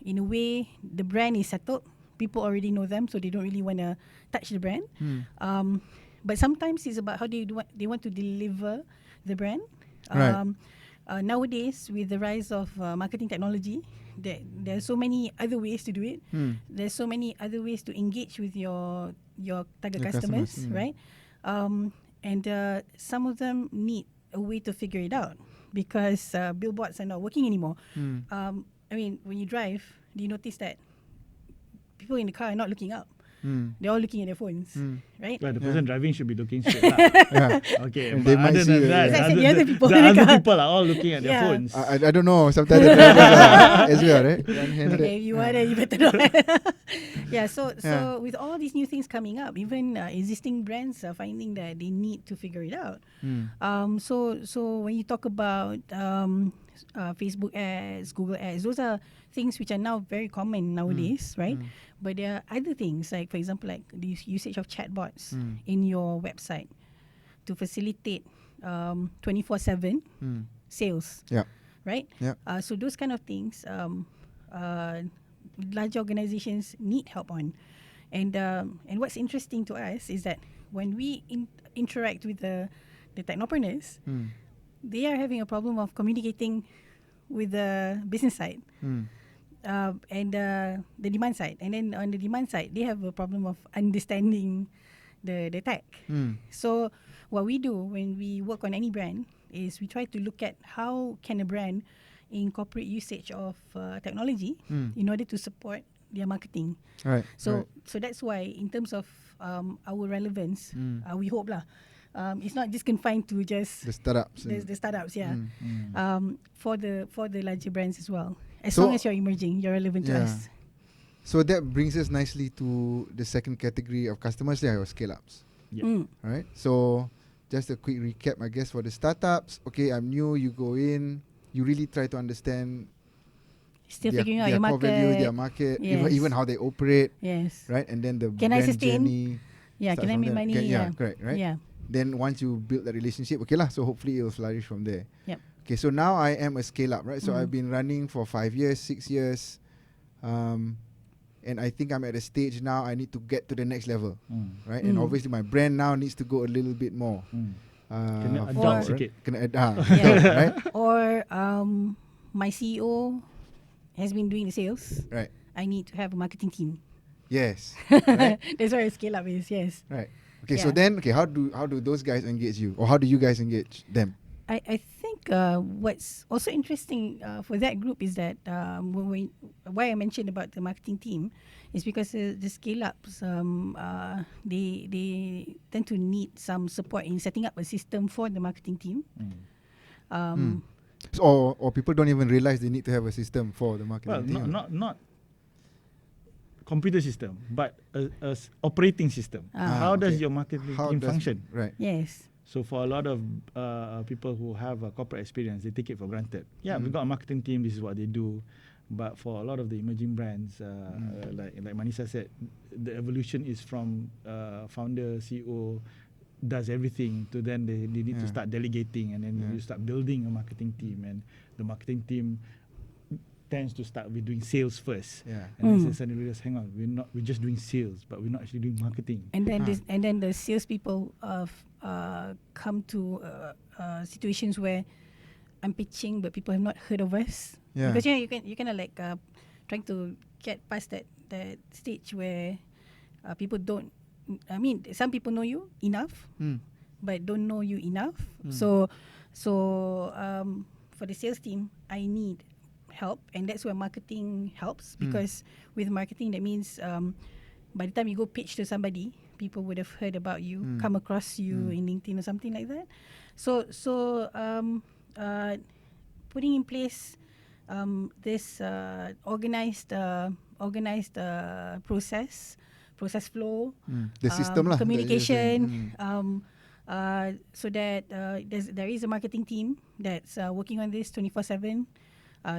[SPEAKER 3] in a way, the brand is settled. People already know them, so they don't really want to touch the brand. But sometimes it's about how they want to deliver the brand.
[SPEAKER 6] Right.
[SPEAKER 3] Nowadays, with the rise of marketing technology, there are so many other ways to do it. There's so many other ways to engage with your target
[SPEAKER 6] Your
[SPEAKER 3] customers,
[SPEAKER 6] customers,
[SPEAKER 3] right? and some of them need a way to figure it out because billboards are not working anymore. I mean, when you drive, do you notice that people in the car are not looking up? They're all looking at their phones, right?
[SPEAKER 5] Well, the person driving should be looking straight up.
[SPEAKER 6] Yeah.
[SPEAKER 5] Okay,
[SPEAKER 6] And
[SPEAKER 5] but
[SPEAKER 6] they might
[SPEAKER 5] other
[SPEAKER 6] see
[SPEAKER 5] than
[SPEAKER 6] the-
[SPEAKER 5] that,
[SPEAKER 3] As I said,
[SPEAKER 5] other
[SPEAKER 3] the other
[SPEAKER 5] than-
[SPEAKER 3] people
[SPEAKER 5] the
[SPEAKER 3] in the
[SPEAKER 5] other
[SPEAKER 3] car.
[SPEAKER 5] people are all looking at their
[SPEAKER 3] Yeah.
[SPEAKER 5] phones.
[SPEAKER 6] I don't know. Sometimes the drivers are as well, right? One-handed.
[SPEAKER 3] Okay, if you are there, you better know. Yeah, so
[SPEAKER 6] Yeah.
[SPEAKER 3] with all these new things coming up, even existing brands are finding that they need to figure it out. So when you talk about Facebook ads, Google ads, those are things which are now very common nowadays, right? But there are other things like, for example, like the usage of chatbots in your website to facilitate 24/7 sales,
[SPEAKER 6] Yeah.
[SPEAKER 3] right?
[SPEAKER 6] Yeah.
[SPEAKER 3] So those kind of things, large organizations need help on, and what's interesting to us is that when we interact with the technopreneurs, they are having a problem of communicating with the business side. And the demand side, and then on the demand side, they have a problem of understanding the tech. So what we do when we work on any brand is we try to look at how can a brand incorporate usage of technology in order to support their marketing.
[SPEAKER 6] Right.
[SPEAKER 3] So that's why in terms of our relevance, we hope lah. It's not just confined to just
[SPEAKER 6] the startups.
[SPEAKER 3] the startups, yeah. For the larger brands as well. As
[SPEAKER 6] So-
[SPEAKER 3] long as you're emerging, you're relevant to
[SPEAKER 6] Yeah.
[SPEAKER 3] us.
[SPEAKER 6] So that brings us nicely to the second category of customers, yeah, your scale-ups.
[SPEAKER 5] Yeah.
[SPEAKER 6] Right. So just a quick recap, I guess, for the startups. Okay, I'm new. You go in. You really try to understand
[SPEAKER 3] Still
[SPEAKER 6] their,
[SPEAKER 3] figuring out
[SPEAKER 6] their
[SPEAKER 3] your
[SPEAKER 6] core value,
[SPEAKER 3] market.
[SPEAKER 6] their market,
[SPEAKER 3] Yes.
[SPEAKER 6] even how they operate,
[SPEAKER 3] Yes.
[SPEAKER 6] right? And then the
[SPEAKER 3] Can I
[SPEAKER 6] brand
[SPEAKER 3] sustain?
[SPEAKER 6] journey.
[SPEAKER 3] Yeah.
[SPEAKER 6] start
[SPEAKER 3] Can I
[SPEAKER 6] from
[SPEAKER 3] make
[SPEAKER 6] there.
[SPEAKER 3] money?
[SPEAKER 6] Yeah, correct, right?
[SPEAKER 3] Yeah.
[SPEAKER 6] Then once you build that relationship, okay lah. So hopefully it will flourish from there.
[SPEAKER 3] Yep.
[SPEAKER 6] Okay, so now I am a scale up, right? So I've been running for 5 years, 6 years, and I think I'm at a stage now I need to get to the next level, right? And obviously my brand now needs to go a little bit more.
[SPEAKER 5] Kena
[SPEAKER 6] forward,
[SPEAKER 5] adult
[SPEAKER 6] right?
[SPEAKER 5] sikit.
[SPEAKER 6] Kena
[SPEAKER 3] Yeah.
[SPEAKER 6] right?
[SPEAKER 3] Or my CEO has been doing the sales.
[SPEAKER 6] Right.
[SPEAKER 3] I need to have a marketing team.
[SPEAKER 6] Yes. Right.
[SPEAKER 3] That's where a scale up is. Yes.
[SPEAKER 6] Right. Okay. So
[SPEAKER 3] Yeah.
[SPEAKER 6] then, okay, how do those guys engage you, or how do you guys engage them?
[SPEAKER 3] I think what's also interesting for that group is that why I mentioned about the marketing team is because the scale ups they tend to need some support in setting up a system for the marketing team.
[SPEAKER 6] So, or people don't even realize they need to have a system for the
[SPEAKER 5] Well,
[SPEAKER 6] marketing team.
[SPEAKER 5] not computer system, but a operating system. How does
[SPEAKER 6] okay.
[SPEAKER 5] your marketing
[SPEAKER 6] How
[SPEAKER 5] team
[SPEAKER 6] does-
[SPEAKER 5] function?
[SPEAKER 6] Right.
[SPEAKER 3] Yes.
[SPEAKER 5] So for a lot of people who have a corporate experience, they take it for granted. Yeah, we got a marketing team. This is what they do. But for a lot of the emerging brands, like Manisa said, the evolution is from founder, CEO, does everything to then they need to start delegating, and then you start building a marketing team, and the marketing team tends to start with doing sales first.
[SPEAKER 6] Yeah.
[SPEAKER 5] And then suddenly realize, hang on, we're just doing sales, but we're not actually doing marketing.
[SPEAKER 3] And then the salespeople come to situations where I'm pitching, but people have not heard of us.
[SPEAKER 6] Yeah.
[SPEAKER 3] Because you kind of like trying to get past that stage where people don't. I mean, some people know you enough, but don't know you enough. So for the sales team, I need help, and that's where marketing helps, because with marketing, that means by the time you go pitch to somebody, people would have heard about you, come across you in LinkedIn or something like that. So putting in place this organized process flow,
[SPEAKER 6] The system lah.
[SPEAKER 3] communication, so that there is a marketing team that's working on this 24/7,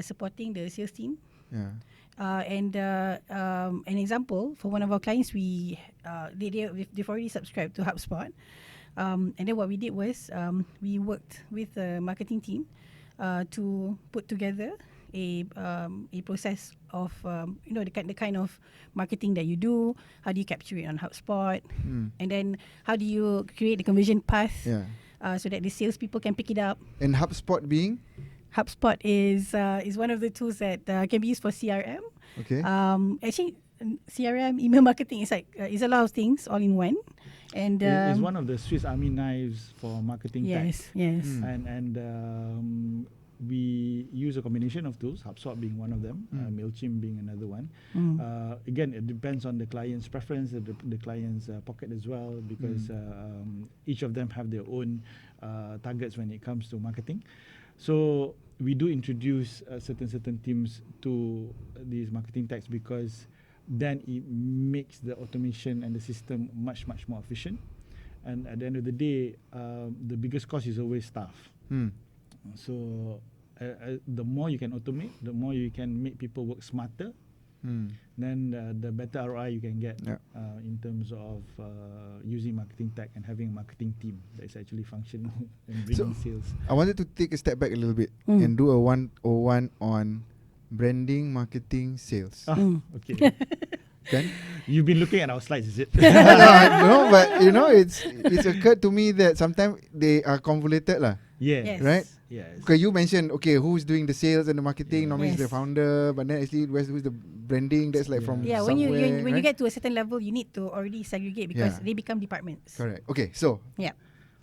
[SPEAKER 3] supporting the sales team.
[SPEAKER 6] Yeah.
[SPEAKER 3] And an example for one of our clients, they've already subscribed to HubSpot, and then what we did was we worked with the marketing team to put together a process of the kind of marketing that you do. How do you capture it on HubSpot, and then how do you create the conversion path
[SPEAKER 6] Yeah.
[SPEAKER 3] so that the salespeople can pick it up.
[SPEAKER 6] And HubSpot being
[SPEAKER 3] HubSpot is one of the tools that can be used for CRM.
[SPEAKER 6] okay.
[SPEAKER 3] Actually, CRM, email marketing is like it's a lot of things all in one, and
[SPEAKER 5] It's one of the Swiss Army knives for marketing tech.
[SPEAKER 3] yes.
[SPEAKER 5] And we use a combination of tools, HubSpot being one of them, MailChimp being another one. Again, it depends on the client's preference, the client's pocket as well, because each of them have their own targets when it comes to marketing. So we do introduce certain teams to these marketing techs, because then it makes the automation and the system much more efficient. And at the end of the day, the biggest cost is always staff. So the more you can automate, the more you can make people work smarter, then the better ROI you can get in terms of using marketing tech and having a marketing team that is actually functional and bringing sales.
[SPEAKER 6] I wanted to take a step back a little bit and do a 101 on branding, marketing, sales.
[SPEAKER 5] Okay.
[SPEAKER 6] Can?
[SPEAKER 5] You've been looking at our slides, is it?
[SPEAKER 6] No, but it's occurred to me that sometimes they are convoluted lah.
[SPEAKER 5] Yes.
[SPEAKER 6] Right?
[SPEAKER 5] Yes.
[SPEAKER 6] Okay, you mentioned who's doing the sales and the marketing. Normally it's the
[SPEAKER 3] Yes.
[SPEAKER 6] founder, but then actually who's the branding? That's like from
[SPEAKER 3] Yeah,
[SPEAKER 6] somewhere.
[SPEAKER 3] when you
[SPEAKER 6] right?
[SPEAKER 3] get to a certain level, you need to already segregate because they become departments.
[SPEAKER 6] Correct. Okay, so
[SPEAKER 3] Yeah.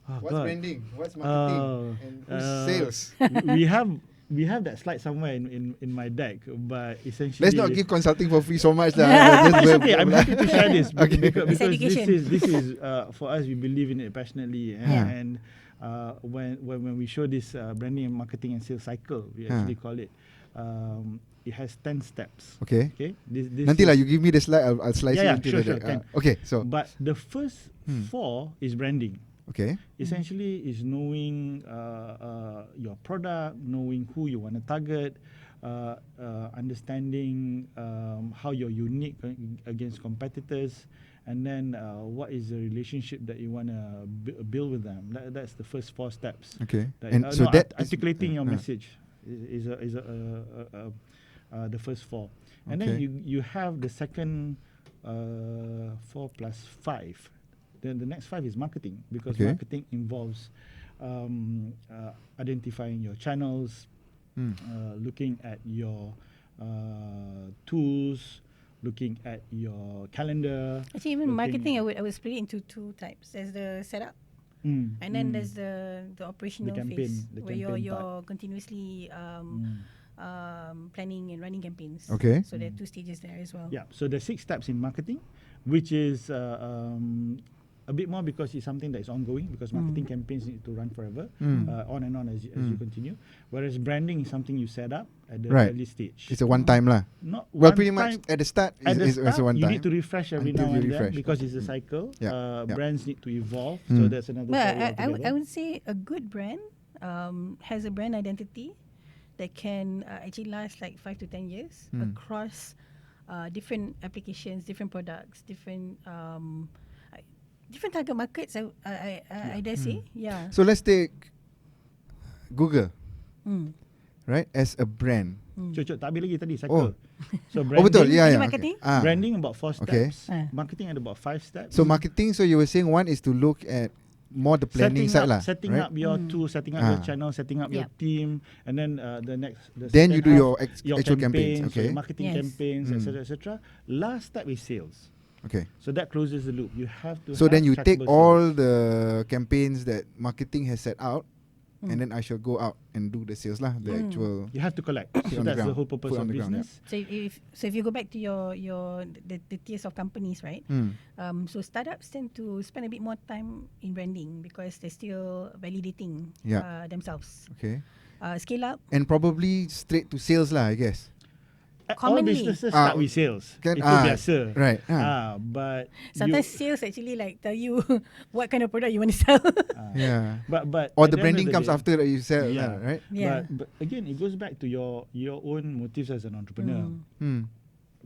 [SPEAKER 5] Oh,
[SPEAKER 6] what's
[SPEAKER 5] God.
[SPEAKER 6] branding? What's marketing? And who's sales?
[SPEAKER 5] we have that slide somewhere in my deck, but essentially
[SPEAKER 6] Let's not give consulting for free so much lah.
[SPEAKER 5] it's okay. I'm happy to share this because
[SPEAKER 3] education.
[SPEAKER 5] this is for us. We believe in it passionately, and when we show this branding and marketing and sales cycle, we actually call it. It has 10 steps.
[SPEAKER 6] Okay.
[SPEAKER 5] Okay. This
[SPEAKER 6] Nanti lah, you give me the slide. I'll slice
[SPEAKER 5] Yeah,
[SPEAKER 6] it into
[SPEAKER 5] sure,
[SPEAKER 6] the
[SPEAKER 5] sure,
[SPEAKER 6] deck.
[SPEAKER 5] can.
[SPEAKER 6] Okay, so
[SPEAKER 5] But the first 4 is branding.
[SPEAKER 6] okay.
[SPEAKER 5] Essentially, is knowing your product, knowing who you want to target, understanding how you're unique against competitors, and then what is the relationship that you want to build with them. That's the first 4 steps.
[SPEAKER 6] Okay.
[SPEAKER 5] That,
[SPEAKER 6] And so that is-
[SPEAKER 5] articulating your message is the first 4, and then
[SPEAKER 6] Okay.
[SPEAKER 5] you have the second 4 plus 5. Then the next 5 is marketing, because marketing involves identifying your channels, looking at your tools, looking at your calendar.
[SPEAKER 3] Actually, even marketing, I would split it into 2 types. There's the setup, and then there's the operational phase
[SPEAKER 5] the
[SPEAKER 3] where
[SPEAKER 5] campaign
[SPEAKER 3] you're continuously planning and running campaigns.
[SPEAKER 6] Okay.
[SPEAKER 3] So there are 2 stages there as well.
[SPEAKER 5] Yeah, so there's 6 steps in marketing, which is a bit more because it's something that is ongoing, because marketing campaigns need to run forever, on and on as you continue. Whereas branding is something you set up at the early stage.
[SPEAKER 6] It's a one time lah.
[SPEAKER 5] Not
[SPEAKER 6] Well,
[SPEAKER 5] one
[SPEAKER 6] pretty
[SPEAKER 5] time.
[SPEAKER 6] much at the start
[SPEAKER 5] At the
[SPEAKER 6] it's
[SPEAKER 5] start,
[SPEAKER 6] a one
[SPEAKER 5] you
[SPEAKER 6] time.
[SPEAKER 5] need to refresh every
[SPEAKER 6] until
[SPEAKER 5] now
[SPEAKER 6] you
[SPEAKER 5] and
[SPEAKER 6] refresh.
[SPEAKER 5] then, because it's a cycle.
[SPEAKER 6] Yeah, yeah.
[SPEAKER 5] Brands need to evolve, so that's another
[SPEAKER 3] Well,
[SPEAKER 5] story
[SPEAKER 3] I
[SPEAKER 5] altogether.
[SPEAKER 3] would say a good brand has a brand identity that can actually last like 5 to 10 years across different applications, different products, different target markets. I dare say, yeah.
[SPEAKER 6] So let's take Google,
[SPEAKER 3] Mm.
[SPEAKER 6] right? As a brand.
[SPEAKER 5] Cocok, tak habis lagi tadi cycle. So
[SPEAKER 6] Oh betul,
[SPEAKER 5] branding,
[SPEAKER 6] yeah,
[SPEAKER 3] Jadi
[SPEAKER 6] yeah.
[SPEAKER 3] marketing?
[SPEAKER 6] Okay.
[SPEAKER 5] branding about 4
[SPEAKER 6] Okay.
[SPEAKER 5] steps. Marketing ada about 5 steps.
[SPEAKER 6] So marketing. So you were saying one is to look at more the planning side lah,
[SPEAKER 5] setting
[SPEAKER 6] right?
[SPEAKER 5] up your tool, setting up your channel, setting up your
[SPEAKER 3] Yep.
[SPEAKER 5] team, and then the
[SPEAKER 6] Then you
[SPEAKER 5] second
[SPEAKER 6] do
[SPEAKER 5] half,
[SPEAKER 6] your actual campaigns,
[SPEAKER 5] campaigns,
[SPEAKER 6] okay.
[SPEAKER 5] your marketing
[SPEAKER 3] Yes.
[SPEAKER 5] campaigns, etc. Last step is sales.
[SPEAKER 6] Okay.
[SPEAKER 5] So that closes the loop. You have to.
[SPEAKER 6] So
[SPEAKER 5] have
[SPEAKER 6] then you take
[SPEAKER 5] trackable
[SPEAKER 6] all
[SPEAKER 5] sales.
[SPEAKER 6] the campaigns that marketing has set out, and then I shall go out and do the sales lah, the actual.
[SPEAKER 5] You have to collect.
[SPEAKER 6] on
[SPEAKER 5] So
[SPEAKER 6] the
[SPEAKER 5] that's the
[SPEAKER 6] ground.
[SPEAKER 5] whole purpose
[SPEAKER 6] Put on
[SPEAKER 5] of
[SPEAKER 6] the ground,
[SPEAKER 5] business.
[SPEAKER 3] So if you go back to the tiers of companies, right? So startups tend to spend a bit more time in branding because they're still validating themselves.
[SPEAKER 6] Okay.
[SPEAKER 3] Scale up.
[SPEAKER 6] And probably straight to sales lah, I guess.
[SPEAKER 5] All
[SPEAKER 3] Commonly.
[SPEAKER 5] businesses start with sales.
[SPEAKER 6] Kan,
[SPEAKER 5] Itu biasa.
[SPEAKER 6] right.
[SPEAKER 5] But
[SPEAKER 3] Sometimes sales actually like tell you what kind of product you want to sell.
[SPEAKER 6] Yeah.
[SPEAKER 5] but
[SPEAKER 6] Or the
[SPEAKER 5] at end of
[SPEAKER 6] branding comes
[SPEAKER 5] day-
[SPEAKER 6] after that you sell
[SPEAKER 5] Yeah.
[SPEAKER 6] lah, right?
[SPEAKER 3] Yeah.
[SPEAKER 5] But again, it goes back to your own motives as an entrepreneur.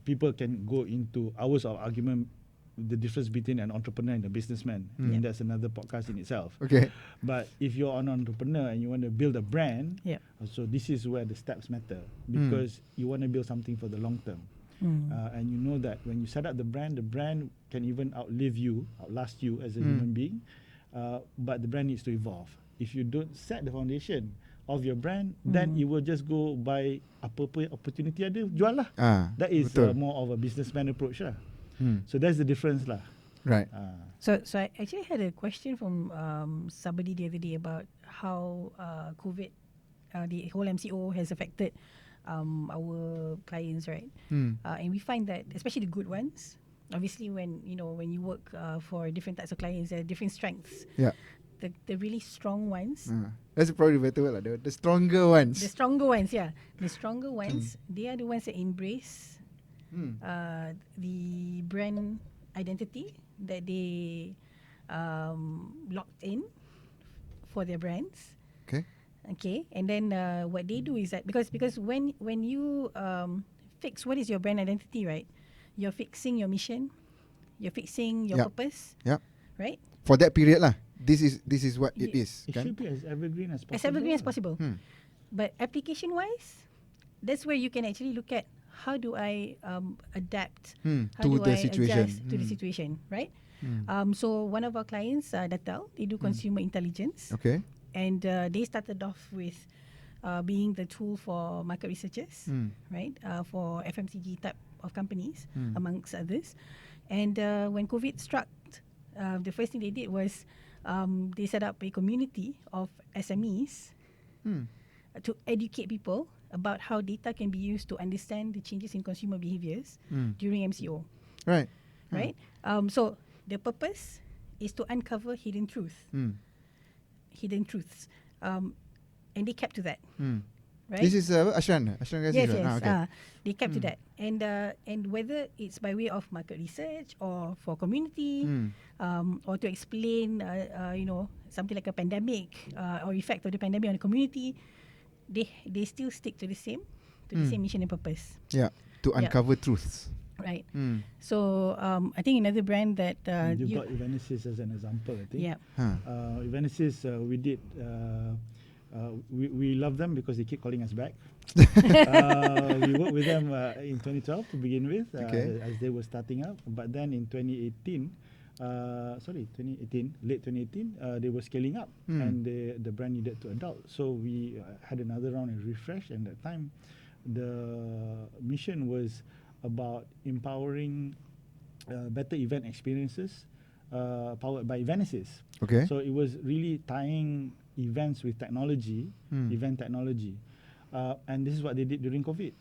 [SPEAKER 5] People can go into hours of argument the difference between an entrepreneur and a businessman. And that's another podcast in itself.
[SPEAKER 6] Okay.
[SPEAKER 5] But if you're an entrepreneur and you want to build a brand,
[SPEAKER 3] Yeah.
[SPEAKER 5] so this is where the steps matter, because you want to build something for the long term. And you know that when you set up the brand can even outlive you, outlast you as a human being. But the brand needs to evolve. If you don't set the foundation, of your brand, then it will just go by apa-apa opportunity ada, jual lah. That is
[SPEAKER 6] betul.
[SPEAKER 5] more of a businessman approach lah.
[SPEAKER 6] Hmm.
[SPEAKER 5] So that's the difference lah.
[SPEAKER 6] Right.
[SPEAKER 3] So I actually had a question from somebody the other day about how COVID, the whole MCO has affected our clients, right? And we find that, especially the good ones, obviously when you work for different types of clients, there are different strengths.
[SPEAKER 6] Yeah.
[SPEAKER 3] The really strong ones,
[SPEAKER 6] That's probably the better word lah. The stronger ones.
[SPEAKER 3] the stronger ones, yeah, the stronger ones, they are the ones that embrace the brand identity that they locked in for their brands. Okay, and then what they do is that because when you fix what is your brand identity, right? You're fixing your mission, you're fixing your
[SPEAKER 6] Yup.
[SPEAKER 3] purpose,
[SPEAKER 6] Yep.
[SPEAKER 3] right?
[SPEAKER 6] For that period lah. This is what it is.
[SPEAKER 5] It
[SPEAKER 6] Kan?
[SPEAKER 5] should be as evergreen as possible.
[SPEAKER 3] As evergreen as possible.
[SPEAKER 6] Hmm.
[SPEAKER 3] But application wise, that's where you can actually look at how do I adapt how
[SPEAKER 6] To
[SPEAKER 3] do
[SPEAKER 6] the
[SPEAKER 3] I
[SPEAKER 6] situation.
[SPEAKER 3] adjust to the situation, right? So one of our clients, Datel, they do consumer intelligence,
[SPEAKER 6] Okay.
[SPEAKER 3] and they started off with being the tool for market researchers, right? For FMCG type of companies, amongst others. And when COVID struck, the first thing they did was they set up a community of SMEs to educate people about how data can be used to understand the changes in consumer behaviors during MCO,
[SPEAKER 6] Right.
[SPEAKER 3] right? So the purpose is to uncover hidden truths, and they kept to that, right?
[SPEAKER 6] This is Ashran. Ashran Ghazi.
[SPEAKER 3] Yes,
[SPEAKER 6] right?
[SPEAKER 3] yes.
[SPEAKER 6] Okay.
[SPEAKER 3] They kept to that, and whether it's by way of market research or for community, or to explain, something like a pandemic or effect of the pandemic on the community, they still stick to the same mission and purpose,
[SPEAKER 6] Yeah. To
[SPEAKER 3] Yeah.
[SPEAKER 6] uncover truths.
[SPEAKER 3] right? So I think another brand that
[SPEAKER 5] You got Evanescence as an example, I think.
[SPEAKER 3] yeah.
[SPEAKER 5] Evanescence, we did. We love them because they keep calling us back. We worked with them in 2012 to begin with,
[SPEAKER 6] Okay.
[SPEAKER 5] as they were starting up. But then in 2018, late 2018, they were scaling up, and the brand needed to adopt. So we had another round of refresh, and at that time, the mission was about empowering better event experiences powered by Evanescence.
[SPEAKER 6] Okay.
[SPEAKER 5] So it was really tying events with technology, event technology. And this is what they did during COVID.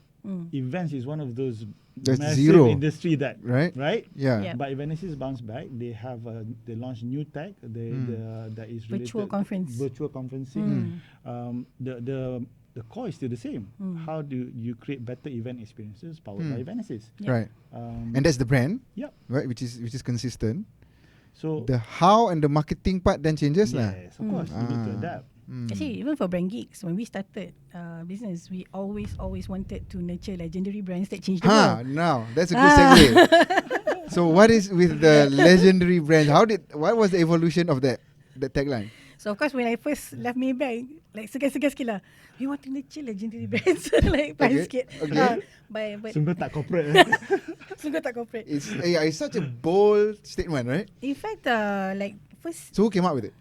[SPEAKER 5] Events is one of those
[SPEAKER 6] That's
[SPEAKER 5] massive
[SPEAKER 6] zero.
[SPEAKER 5] industry that,
[SPEAKER 6] Right.
[SPEAKER 5] Yeah.
[SPEAKER 3] Yeah.
[SPEAKER 5] But Evanescence bounced back. They have they launched new tech. That is related
[SPEAKER 3] Virtual conference.
[SPEAKER 5] virtual conferencing. The core is still the same. How do you create better event experiences powered by Evanescence?
[SPEAKER 6] Right. And that's the brand.
[SPEAKER 5] Yep.
[SPEAKER 6] Right. Which is consistent.
[SPEAKER 5] So
[SPEAKER 6] The how and the marketing part then changes lah.
[SPEAKER 5] yes, of course, you need to adapt.
[SPEAKER 3] Actually, even for Brand Geeks, when we started business, we always wanted to nurture legendary brands that change the world.
[SPEAKER 6] Now that's a good segue. So what is with the legendary brand? What was the evolution of that tagline?
[SPEAKER 3] So of course, when I first left Maybank, like segan-segan sikit lah, we want to nurture legendary brands, like fine
[SPEAKER 6] Okay,
[SPEAKER 3] sikit.
[SPEAKER 6] okay.
[SPEAKER 3] But
[SPEAKER 5] Sungguh tak corporate.
[SPEAKER 3] sungguh tak corporate.
[SPEAKER 6] It's such a bold statement, right?
[SPEAKER 3] In fact, like first,
[SPEAKER 6] So who came up with it?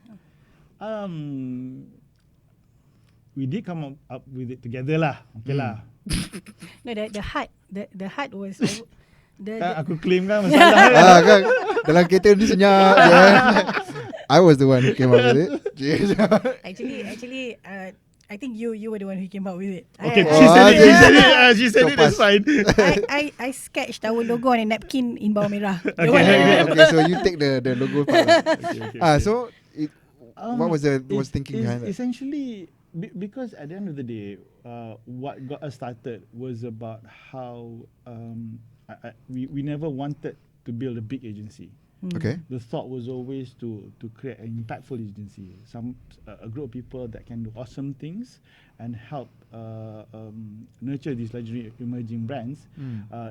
[SPEAKER 5] We did come up with it together lah. Okay lah.
[SPEAKER 3] no, the heart was
[SPEAKER 5] Kan aku claim kan masalah.
[SPEAKER 6] Kan dalam kereta ni senyap je. I was the one who came up with it.
[SPEAKER 3] actually, I think you were the one who came up with it.
[SPEAKER 5] Okay,
[SPEAKER 3] I-
[SPEAKER 5] she said it, it's fine.
[SPEAKER 3] I sketched our logo on a napkin in bawah merah. The
[SPEAKER 5] Okay.
[SPEAKER 3] one
[SPEAKER 6] Okay, so you take the logo part. Lah. So what was thinking behind that?
[SPEAKER 5] Essentially, because at the end of the day, what got us started was about how we never wanted to build a big agency.
[SPEAKER 6] Okay.
[SPEAKER 5] The thought was always to create an impactful agency, a group of people that can do awesome things and help nurture these legendary emerging brands,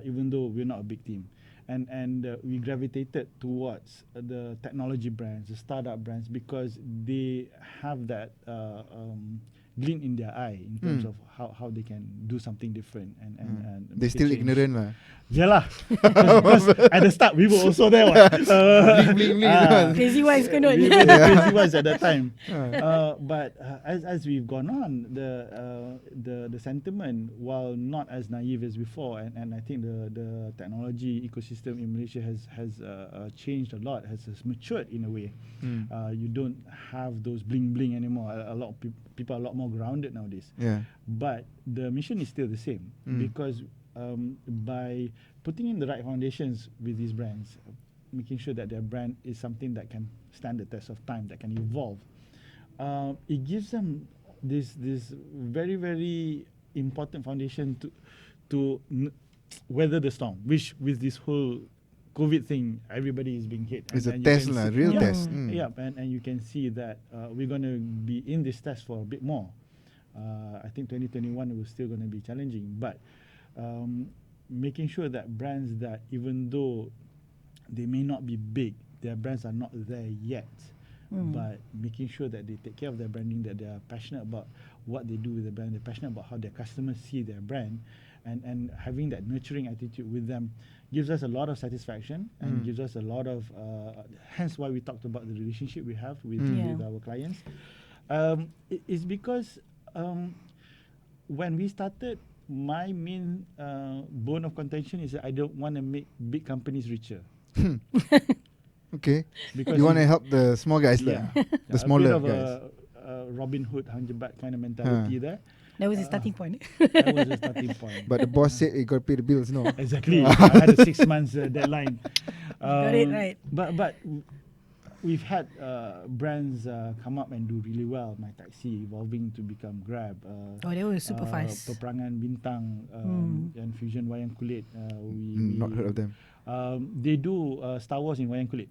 [SPEAKER 5] even though we're not a big team. And we gravitated towards the technology brands, the startup brands, because they have that glint in their eye in terms of how they can do something different and
[SPEAKER 6] They
[SPEAKER 5] make a
[SPEAKER 6] still
[SPEAKER 5] change.
[SPEAKER 6] ignorant lah.
[SPEAKER 5] Yeah lah. Because at the start we were also there. What?
[SPEAKER 6] Bling, bling.
[SPEAKER 3] Crazy ones kan
[SPEAKER 5] we
[SPEAKER 3] not?
[SPEAKER 5] were the crazy ones at that time. But as we've gone on, the sentiment, while not as naive as before, and I think the technology ecosystem in Malaysia has changed a lot, has matured in a way. You don't have those bling bling anymore. A lot of people are a lot more grounded nowadays.
[SPEAKER 6] Yeah.
[SPEAKER 5] But the mission is still the same because by putting in the right foundations with these brands, making sure that their brand is something that can stand the test of time, that can evolve, it gives them this very, very important foundation to weather the storm, which with this whole COVID thing, everybody is being hit.
[SPEAKER 6] It's a
[SPEAKER 5] you
[SPEAKER 6] test
[SPEAKER 5] can
[SPEAKER 6] lah,
[SPEAKER 5] see-
[SPEAKER 6] real
[SPEAKER 5] yeah,
[SPEAKER 6] test.
[SPEAKER 5] Yeah, and you can see that we're going to be in this test for a bit more. I think 2021 was still going to be challenging, but making sure that brands that, even though they may not be big, their brands are not there yet, but making sure that they take care of their branding, that they are passionate about what they do with the brand, they're passionate about how their customers see their brand, and having that nurturing attitude with them gives us a lot of satisfaction and gives us a lot of, hence why we talked about the relationship we have with our clients. It's because when we started, my main bone of contention is that I don't want to make big companies richer.
[SPEAKER 6] Okay.
[SPEAKER 5] Because
[SPEAKER 6] You want to help the small guys lah. The smaller
[SPEAKER 5] a bit of
[SPEAKER 6] guys.
[SPEAKER 5] a Robin Hood, Hanjabat kind of mentality there.
[SPEAKER 3] That was the starting point.
[SPEAKER 5] That was the starting point.
[SPEAKER 6] But the boss said you got to pay the bills, no?
[SPEAKER 5] Exactly. I had a 6 months deadline.
[SPEAKER 3] Got it right.
[SPEAKER 5] But we've had brands come up and do really well. My Taxi evolving to become Grab.
[SPEAKER 3] Oh, they were super fast.
[SPEAKER 5] Peperangan Bintang and Fusion Wayang Kulit.
[SPEAKER 6] Not heard of them.
[SPEAKER 5] They do Star Wars in Wayang Kulit.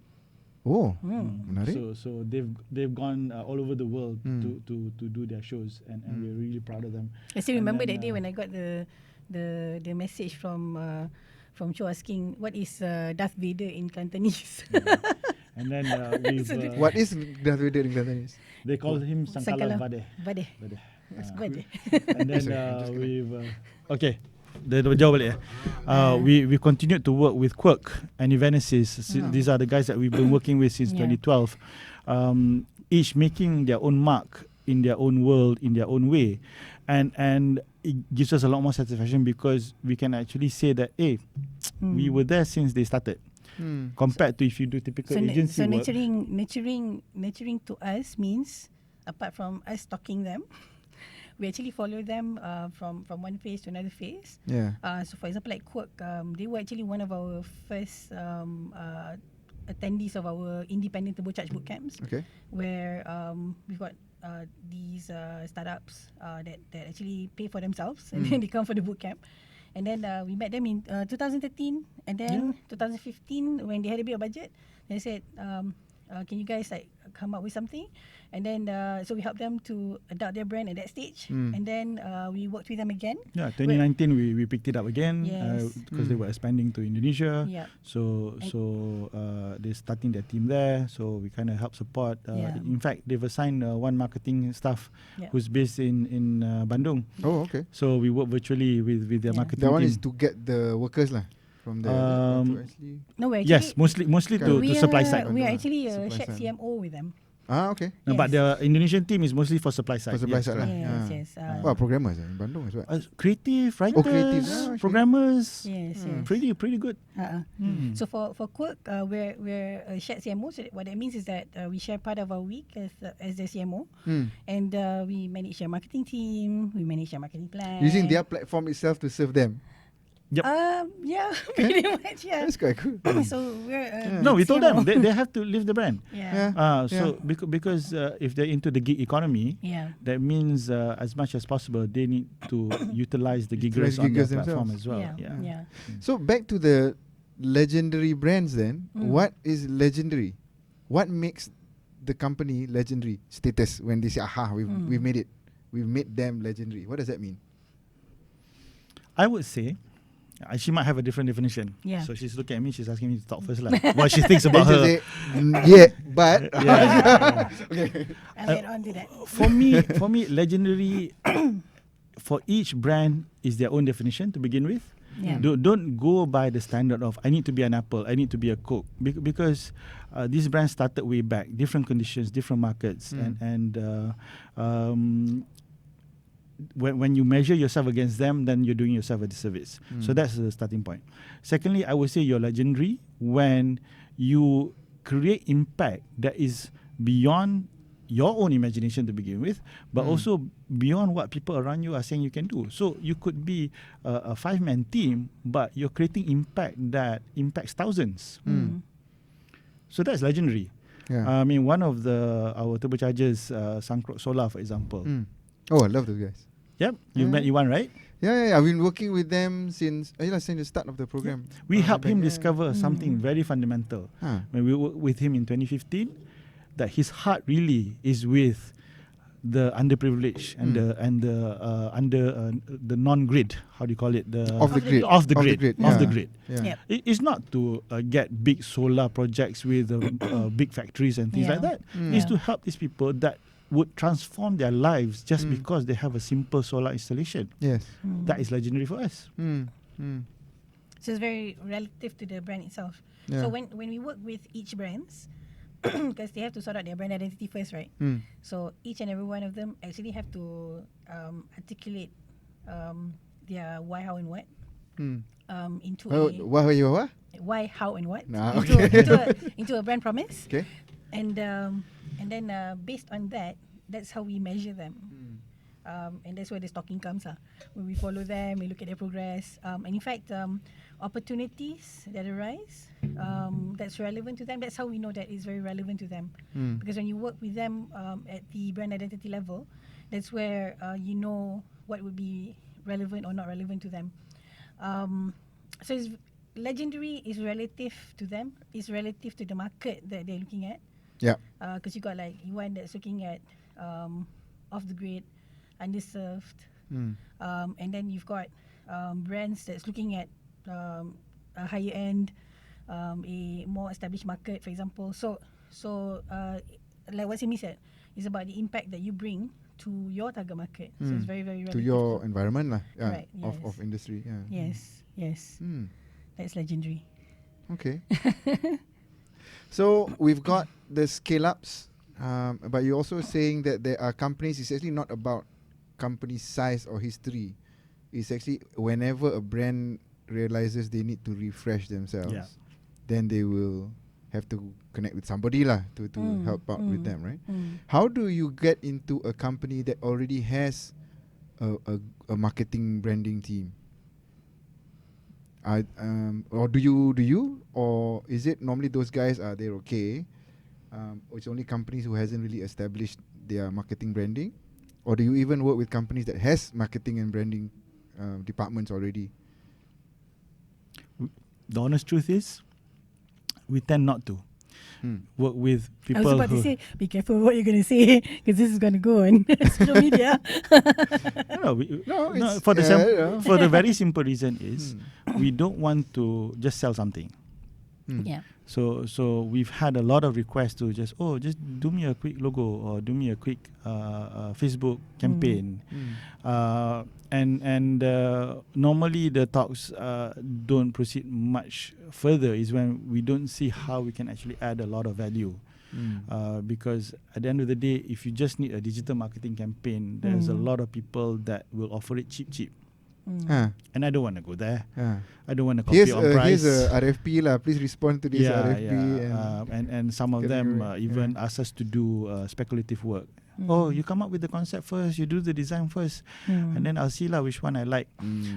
[SPEAKER 6] Oh, menarik.
[SPEAKER 5] So they've gone all over the world to do their shows, and we're really proud of them.
[SPEAKER 3] I still remember
[SPEAKER 5] then,
[SPEAKER 3] that day when I got the message from Cho asking what is Darth Vader in Cantonese.
[SPEAKER 5] And then we've
[SPEAKER 6] What is Darth Vader in Cantonese?
[SPEAKER 5] they call him Sangkala Vade.
[SPEAKER 3] Vade.
[SPEAKER 5] Vade.
[SPEAKER 3] That's Vade.
[SPEAKER 5] And then we've okay. Dah jauh balik we continued to work with Quirk and Evanescence. These are the guys that we've been working with since 2012, each making their own mark in their own world, in their own way, and it gives us a lot more satisfaction because we can actually say that we were there since they started, compared to if you do typical agency work.
[SPEAKER 3] nurturing to us means, apart from us stalking them, we actually follow them from one phase to another phase.
[SPEAKER 6] Yeah.
[SPEAKER 3] So for example, like Quirk, they were actually one of our first attendees of our independent turbocharge boot camps.
[SPEAKER 6] Okay.
[SPEAKER 3] Where we've got these startups that actually pay for themselves and then they come for the boot camp. And then we met them in 2013, and then 2015 when they had a bit of budget, they said, can you guys like come up with something? And then so we helped them to adopt their brand at that stage, and then we worked with them again.
[SPEAKER 5] Yeah, 2019 we picked it up again
[SPEAKER 3] Yes.
[SPEAKER 5] because they were expanding to Indonesia.
[SPEAKER 3] Yeah.
[SPEAKER 5] So they're starting their team there. So we kind of help support. In fact, they've assigned one marketing staff who's based in Bandung.
[SPEAKER 6] Oh, okay.
[SPEAKER 5] So we work virtually with their marketing
[SPEAKER 6] That one
[SPEAKER 5] team.
[SPEAKER 6] is to get the workers lah from the to actually.
[SPEAKER 3] No, we're actually,
[SPEAKER 5] Yes, mostly to supply side.
[SPEAKER 3] We are actually a
[SPEAKER 6] Supply
[SPEAKER 3] shared
[SPEAKER 6] side.
[SPEAKER 3] CMO with them.
[SPEAKER 6] Ah, okay.
[SPEAKER 5] No, but the Indonesian team is mostly for supply side.
[SPEAKER 6] For supply
[SPEAKER 5] yes,
[SPEAKER 6] side lah.
[SPEAKER 3] Yes,
[SPEAKER 6] Ah.
[SPEAKER 3] yes.
[SPEAKER 6] Wow, programmers in Bandung as well.
[SPEAKER 5] Creative writers,
[SPEAKER 6] creative. Ah, okay.
[SPEAKER 5] programmers.
[SPEAKER 3] Yes,
[SPEAKER 5] Pretty good.
[SPEAKER 3] So for Quirk, we're a shared CMO. So what that means is that we share part of our week as the CMO, and we manage their marketing team, we manage their marketing plan.
[SPEAKER 6] Using their platform itself to serve them.
[SPEAKER 5] Yep.
[SPEAKER 3] Yeah, pretty much. Yeah.
[SPEAKER 6] That's quite cool.
[SPEAKER 3] So we're
[SPEAKER 5] No, we told
[SPEAKER 3] CMO.
[SPEAKER 5] them they have to live the brand.
[SPEAKER 3] Yeah.
[SPEAKER 5] So because if they're into the gig economy,
[SPEAKER 3] Yeah.
[SPEAKER 5] that means as much as possible they need to utilize the
[SPEAKER 6] Utilize
[SPEAKER 5] giggers on their
[SPEAKER 6] giggers
[SPEAKER 5] platform
[SPEAKER 6] themselves.
[SPEAKER 5] as well.
[SPEAKER 3] Yeah.
[SPEAKER 6] So back to the legendary brands then. What is legendary? What makes the company legendary status when they say, aha, we've made it. We've made them legendary. What does that mean?
[SPEAKER 5] I would say She might have a different definition.
[SPEAKER 3] Yeah.
[SPEAKER 5] So she's looking at me. She's asking me to talk first, lah. What she thinks about
[SPEAKER 6] Then
[SPEAKER 5] her.
[SPEAKER 6] she say, yeah, but
[SPEAKER 5] Yeah.
[SPEAKER 3] I'll get on to that.
[SPEAKER 5] For me, legendary. For each brand is their own definition to begin with.
[SPEAKER 3] Yeah.
[SPEAKER 5] Don't go by the standard of I need to be an Apple, I need to be a Coke, because these brands started way back, different conditions, different markets, and when you measure yourself against them, then you're doing yourself a disservice. So that's the starting point. Secondly, I would say you're legendary when you create impact that is beyond your own imagination to begin with, but also beyond what people around you are saying you can do. So you could be a 5-man team, but you're creating impact that impacts thousands. So that's legendary.
[SPEAKER 6] yeah.
[SPEAKER 5] I mean, one of our turbochargers, Sunkrok Solar, for example.
[SPEAKER 6] Oh, I love those guys.
[SPEAKER 5] Yep, you met Iwan, right?
[SPEAKER 6] Yeah. I've been working with them since the start of the program.
[SPEAKER 5] We helped him
[SPEAKER 6] Yeah.
[SPEAKER 5] discover something very fundamental.
[SPEAKER 6] Huh.
[SPEAKER 5] When we worked with him in 2015, that his heart really is with the underprivileged and the non-grid. How do you call it?
[SPEAKER 6] Off the grid.
[SPEAKER 5] Off the grid. Off the
[SPEAKER 6] yeah.
[SPEAKER 5] grid.
[SPEAKER 6] Yeah.
[SPEAKER 3] Yep.
[SPEAKER 5] It's not to get big solar projects with big factories and things like
[SPEAKER 3] Yeah.
[SPEAKER 5] that. It's to help these people that would transform their lives just because they have a simple solar installation.
[SPEAKER 6] Yes.
[SPEAKER 5] That is legendary for us.
[SPEAKER 3] So it's very relative to the brand itself.
[SPEAKER 6] Yeah.
[SPEAKER 3] So when we work with each brands, because they have to sort out their brand identity first, right? So each and every one of them actually have to articulate their why, how, and what into
[SPEAKER 6] Oh, what?
[SPEAKER 3] why, how, and what
[SPEAKER 6] Nah,
[SPEAKER 3] into a brand promise.
[SPEAKER 6] Okay.
[SPEAKER 3] And then based on that, that's how we measure them. And that's where the stalking comes. When we follow them, we look at their progress. And in fact, opportunities that arise that's relevant to them, that's how we know that it's very relevant to them. Because when you work with them at the brand identity level, that's where you know what would be relevant or not relevant to them. So legendary is relative to them, it's relative to the market that they're looking at.
[SPEAKER 6] Yeah.
[SPEAKER 3] Because you got like one that's looking at off the grid, underserved, and then you've got brands that's looking at a higher end, a more established market, for example. So like what Simi said, it's about the impact that you bring to your target market. So it's very, very
[SPEAKER 6] To
[SPEAKER 3] relative.
[SPEAKER 6] your environment, lah. Yeah.
[SPEAKER 3] Right, yes.
[SPEAKER 6] Of industry. Yeah.
[SPEAKER 3] Yes.
[SPEAKER 6] Hmm.
[SPEAKER 3] That's legendary.
[SPEAKER 6] Okay. So we've got the scale ups, but you're also saying that there are companies. It's actually not about company size or history. It's actually whenever a brand realizes they need to refresh themselves, then they will have to connect with somebody lah to help out with them, right? How do you get into a company that already has a marketing branding team? Or do you or is it normally those guys they're okay? Or it's only companies who hasn't really established their marketing branding, or do you even work with companies that has marketing and branding departments already?
[SPEAKER 5] The honest truth is, we tend not to work with
[SPEAKER 3] I
[SPEAKER 5] people
[SPEAKER 3] was about
[SPEAKER 5] who.
[SPEAKER 3] to say, be careful what you're going to say, because this is going to go on social media.
[SPEAKER 6] No,
[SPEAKER 5] for the
[SPEAKER 6] it's- yeah.
[SPEAKER 5] for the very simple reason is we don't want to just sell something.
[SPEAKER 3] Yeah.
[SPEAKER 5] So we've had a lot of requests to just do me a quick logo or do me a quick Facebook campaign, and normally the talks don't proceed much further. Is when we don't see how we can actually add a lot of value. Because at the end of the day, if you just need a digital marketing campaign, there's a lot of people that will offer it cheap. And I don't want to go there. I don't want to compete on price.
[SPEAKER 6] Here's a RFP lah. Please respond to this RFP.
[SPEAKER 5] And some of
[SPEAKER 6] Get
[SPEAKER 5] them
[SPEAKER 6] it right,
[SPEAKER 5] even ask us to do speculative work. Oh, you come up with the concept first, you do the design first, and then I'll see lah which one I like.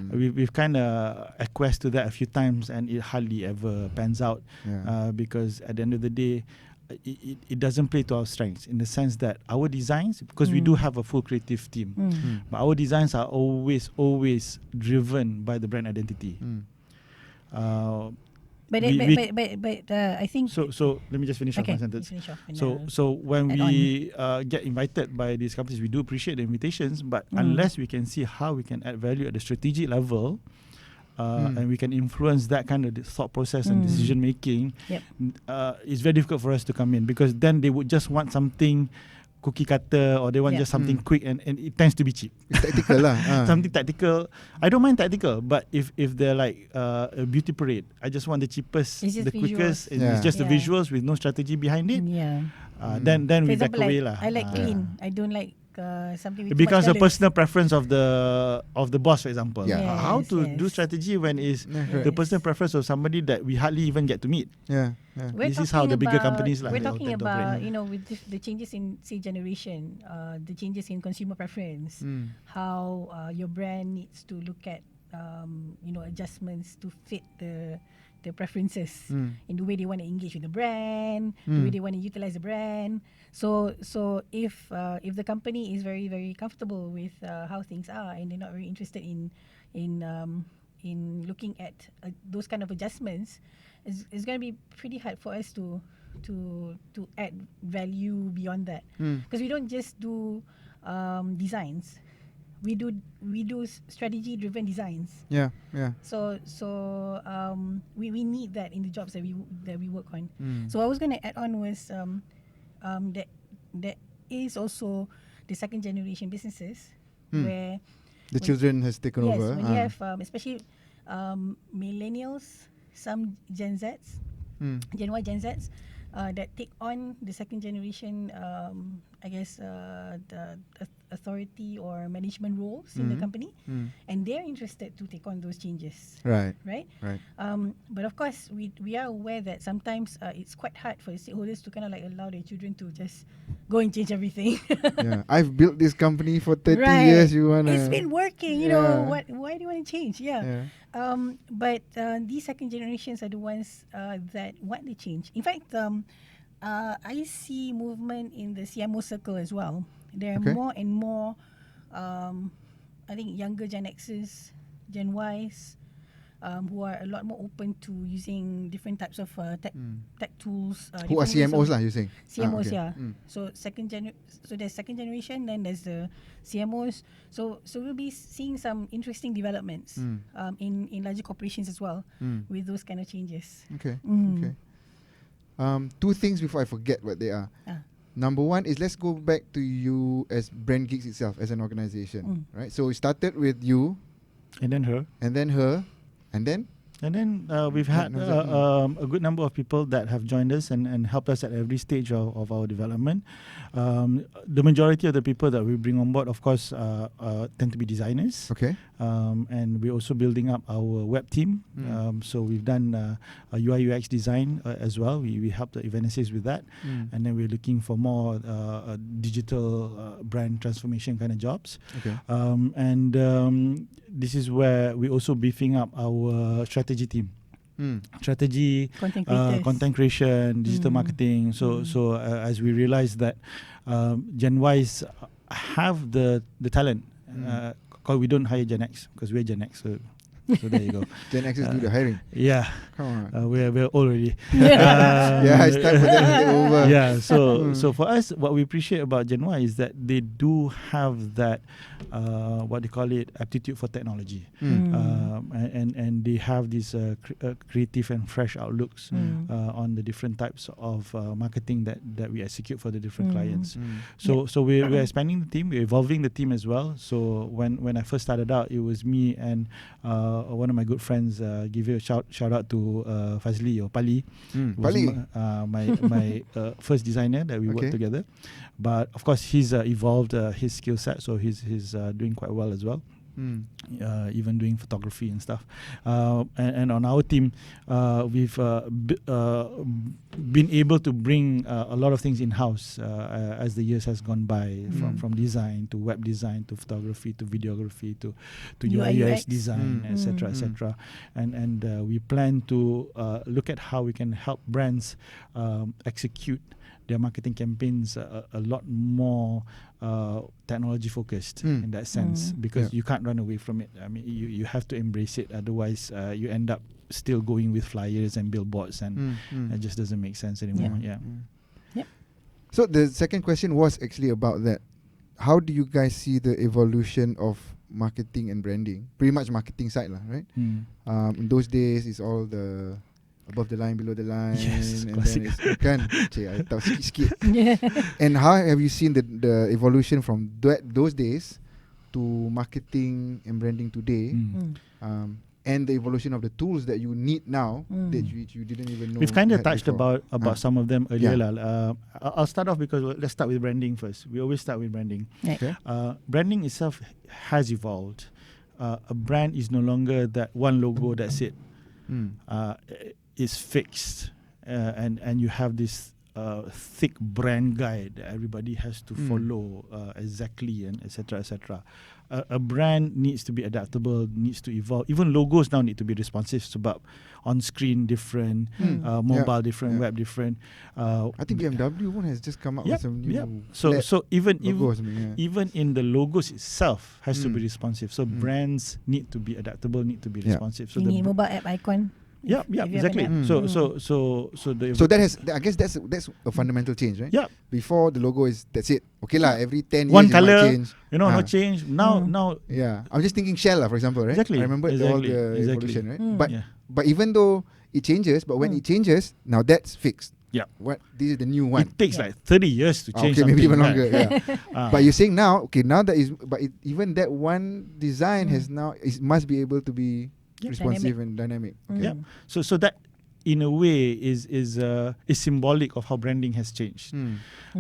[SPEAKER 5] We've kind of acquiesced to that a few times, and it hardly ever pans out because at the end of the day, it doesn't play to our strengths in the sense that our designs, because we do have a full creative team, but our designs are always driven by the brand identity.
[SPEAKER 3] But I think
[SPEAKER 5] So let me just finish off
[SPEAKER 3] okay,
[SPEAKER 5] my sentence.
[SPEAKER 3] finish off and,
[SPEAKER 5] So when
[SPEAKER 3] add
[SPEAKER 5] we get invited by these companies, we do appreciate the invitations, but unless we can see how we can add value at the strategic level, and we can influence that kind of thought process and decision making,
[SPEAKER 3] Yep.
[SPEAKER 5] it's very difficult for us to come in, because then they would just want something cookie cutter, or they want just something quick, and it tends to be cheap.
[SPEAKER 6] It's tactical lah.
[SPEAKER 5] Something tactical. I don't mind tactical, but if they're like a beauty parade, I just want the cheapest,
[SPEAKER 7] It's just
[SPEAKER 5] the quickest,
[SPEAKER 7] visuals.
[SPEAKER 5] and it's just the
[SPEAKER 7] Yeah.
[SPEAKER 5] visuals with no strategy behind it.
[SPEAKER 7] Yeah.
[SPEAKER 5] Then
[SPEAKER 7] For
[SPEAKER 5] we back
[SPEAKER 7] example,
[SPEAKER 5] away
[SPEAKER 7] like,
[SPEAKER 5] lah.
[SPEAKER 7] I like clean. I don't like something with
[SPEAKER 5] It
[SPEAKER 7] too much
[SPEAKER 5] becomes a
[SPEAKER 7] colours.
[SPEAKER 5] personal preference of the boss, for example.
[SPEAKER 6] Yeah.
[SPEAKER 5] How
[SPEAKER 7] Yes,
[SPEAKER 5] to
[SPEAKER 7] yes.
[SPEAKER 5] do strategy when is
[SPEAKER 6] Yeah,
[SPEAKER 5] the
[SPEAKER 6] correct.
[SPEAKER 5] personal preference of somebody that we hardly even get to meet.
[SPEAKER 6] Yeah. Yeah.
[SPEAKER 7] We're
[SPEAKER 5] This is how the
[SPEAKER 7] talking
[SPEAKER 5] bigger
[SPEAKER 7] about-
[SPEAKER 5] companies lah,
[SPEAKER 7] We're
[SPEAKER 5] they all
[SPEAKER 7] talking
[SPEAKER 5] tend to
[SPEAKER 7] about,
[SPEAKER 5] operate.
[SPEAKER 7] with the changes in, say, generation, the changes in consumer preference, how your brand needs to look at, adjustments to fit the preferences in the way they want to engage with the brand, the way they want to utilize the brand. So if the company is very, very comfortable with how things are, and they're not very interested in looking at those kind of adjustments, it's going to be pretty hard for us to add value beyond that, because we don't just do designs, we do strategy driven designs.
[SPEAKER 6] Yeah. Yeah.
[SPEAKER 7] So we need that in the jobs that we work on. So I was going to add on was that is also the second generation businesses where
[SPEAKER 6] The children has taken
[SPEAKER 7] yes,
[SPEAKER 6] over.
[SPEAKER 7] when you have especially millennials, some Gen Zs, Gen Y, Gen Zs, that take on the second generation, the authority or management roles in the company, and they're interested to take on those changes.
[SPEAKER 6] Right.
[SPEAKER 7] Right.
[SPEAKER 6] Right.
[SPEAKER 7] But of course, we are aware that sometimes it's quite hard for the stakeholders to kind of like allow their children to just go and change everything.
[SPEAKER 6] Yeah. I've built this company for 30
[SPEAKER 7] Right.
[SPEAKER 6] years. You wanna?
[SPEAKER 7] It's been working,
[SPEAKER 6] Yeah.
[SPEAKER 7] Why do you want to change? Yeah. But these second generations are the ones that want to change. In fact, I see movement in the CMO circle as well. There are
[SPEAKER 6] Okay.
[SPEAKER 7] more and more, I think, younger Gen Xs, Gen Ys, who are a lot more open to using different types of tech tools.
[SPEAKER 6] Who are
[SPEAKER 7] different ways
[SPEAKER 6] CMOs
[SPEAKER 7] of-
[SPEAKER 6] lah? You saying?
[SPEAKER 7] CMOs,
[SPEAKER 6] okay.
[SPEAKER 7] yeah. So there's second generation, then there's the CMOs. So we'll be seeing some interesting developments in larger corporations as well with those kind of changes.
[SPEAKER 6] Okay.
[SPEAKER 7] Mm.
[SPEAKER 6] Okay. Two things before I forget what they are. Number one is, let's go back to you as Brand Geeks itself as an organization, right? So we started with you,
[SPEAKER 5] And then her.
[SPEAKER 6] and then her, and then
[SPEAKER 5] We've had
[SPEAKER 6] No, no,
[SPEAKER 5] a good number of people that have joined us and helped us at every stage of our development. The majority of the people that we bring on board, of course, tend to be designers.
[SPEAKER 6] okay.
[SPEAKER 5] And we're also building up our web team. So we've done a UI UX design as well. We help the Evanescence with that. And then we're looking for more digital brand transformation kind of jobs.
[SPEAKER 6] Okay.
[SPEAKER 5] This is where we're also beefing up our strategy team. Strategy,
[SPEAKER 7] Content creators.
[SPEAKER 5] content creation, digital marketing. So as we realize that Gen Ys have the talent, because we don't hire Gen X, because we're Gen X. So there you go.
[SPEAKER 6] Gen X's do the hiring.
[SPEAKER 5] Yeah,
[SPEAKER 6] Come on.
[SPEAKER 5] we're old already.
[SPEAKER 6] Yeah, it's time for them to take over.
[SPEAKER 5] Yeah, so for us, what we appreciate about Gen Y is that they do have that what they call it, aptitude for technology, and they have these creative and fresh outlooks on the different types of marketing that we execute for the different clients. So we're expanding the team, we're evolving the team as well. So when I first started out, it was me and one of my good friends. Give you a shout out to Fazli or Pali. Was
[SPEAKER 6] Pali.
[SPEAKER 5] my first designer that we worked
[SPEAKER 6] Okay.
[SPEAKER 5] together. But of course, he's evolved his skill set, so he's doing quite well as well. Even doing photography and stuff. And on our team, we've been able to bring a lot of things in-house as the years has gone by, from design to web design to photography to videography to UI UX design, etc. etc. And we plan to look at how we can help brands execute their marketing campaigns a lot more technology focused in that sense, because you can't run away from it. I mean, you have to embrace it, otherwise you end up still going with flyers and billboards, and it just doesn't make sense anymore.
[SPEAKER 6] So the second question was actually about that. How do you guys see the evolution of marketing and branding, pretty much marketing side lah, right? In those days, it's all the above the line, below the line,
[SPEAKER 5] Yes,
[SPEAKER 6] and
[SPEAKER 5] classic.
[SPEAKER 6] then it's kan. Cik, I tahu sikit-sikit.
[SPEAKER 7] Yeah.
[SPEAKER 6] And how have you seen the evolution from those days to marketing and branding today, and the evolution of the tools that you need now that you didn't even know?
[SPEAKER 5] We've kind of
[SPEAKER 6] had
[SPEAKER 5] touched
[SPEAKER 6] before?
[SPEAKER 5] about some of them earlier.
[SPEAKER 6] Yeah.
[SPEAKER 5] lah. I'll start off because let's start with branding first. We always start with branding.
[SPEAKER 7] Right.
[SPEAKER 6] Okay.
[SPEAKER 5] Branding itself has evolved. A brand is no longer that one logo, that's it. It's fixed, and you have this thick brand guide that everybody has to follow exactly, and etc. etc. A brand needs to be adaptable, needs to evolve. Even logos now need to be responsive. Sebab on screen different, mobile different, web different.
[SPEAKER 6] I think BMW one has just come up with some new.
[SPEAKER 5] So even
[SPEAKER 6] logo or something,
[SPEAKER 5] even in the logos itself has to be responsive. So brands need to be adaptable, need to be responsive. So
[SPEAKER 7] You need mobile app icon.
[SPEAKER 5] Yeah,
[SPEAKER 7] if you have
[SPEAKER 5] exactly.
[SPEAKER 7] an app.
[SPEAKER 5] So
[SPEAKER 6] that has, I guess that's a fundamental change, right?
[SPEAKER 5] Yeah.
[SPEAKER 6] Before the logo is that's it. Okay lah, every 10
[SPEAKER 5] one
[SPEAKER 6] years it might
[SPEAKER 5] color,
[SPEAKER 6] change.
[SPEAKER 5] no change. Now
[SPEAKER 6] Yeah, I'm just thinking Shell lah, for example, right?
[SPEAKER 5] Exactly,
[SPEAKER 6] I remember all the
[SPEAKER 5] exactly.
[SPEAKER 6] evolution, right?
[SPEAKER 5] Yeah.
[SPEAKER 6] But even though it changes, but when it changes, now that's fixed.
[SPEAKER 5] Yeah.
[SPEAKER 6] This is the new one.
[SPEAKER 5] It takes like 30 years to change
[SPEAKER 6] Okay, maybe even
[SPEAKER 5] something,
[SPEAKER 6] longer.
[SPEAKER 5] right?
[SPEAKER 6] Yeah. But you're saying now, okay, now that is, but even that one design has now, it must be able to be responsive and dynamic. Okay.
[SPEAKER 5] Yeah. So that in a way is symbolic of how branding has changed.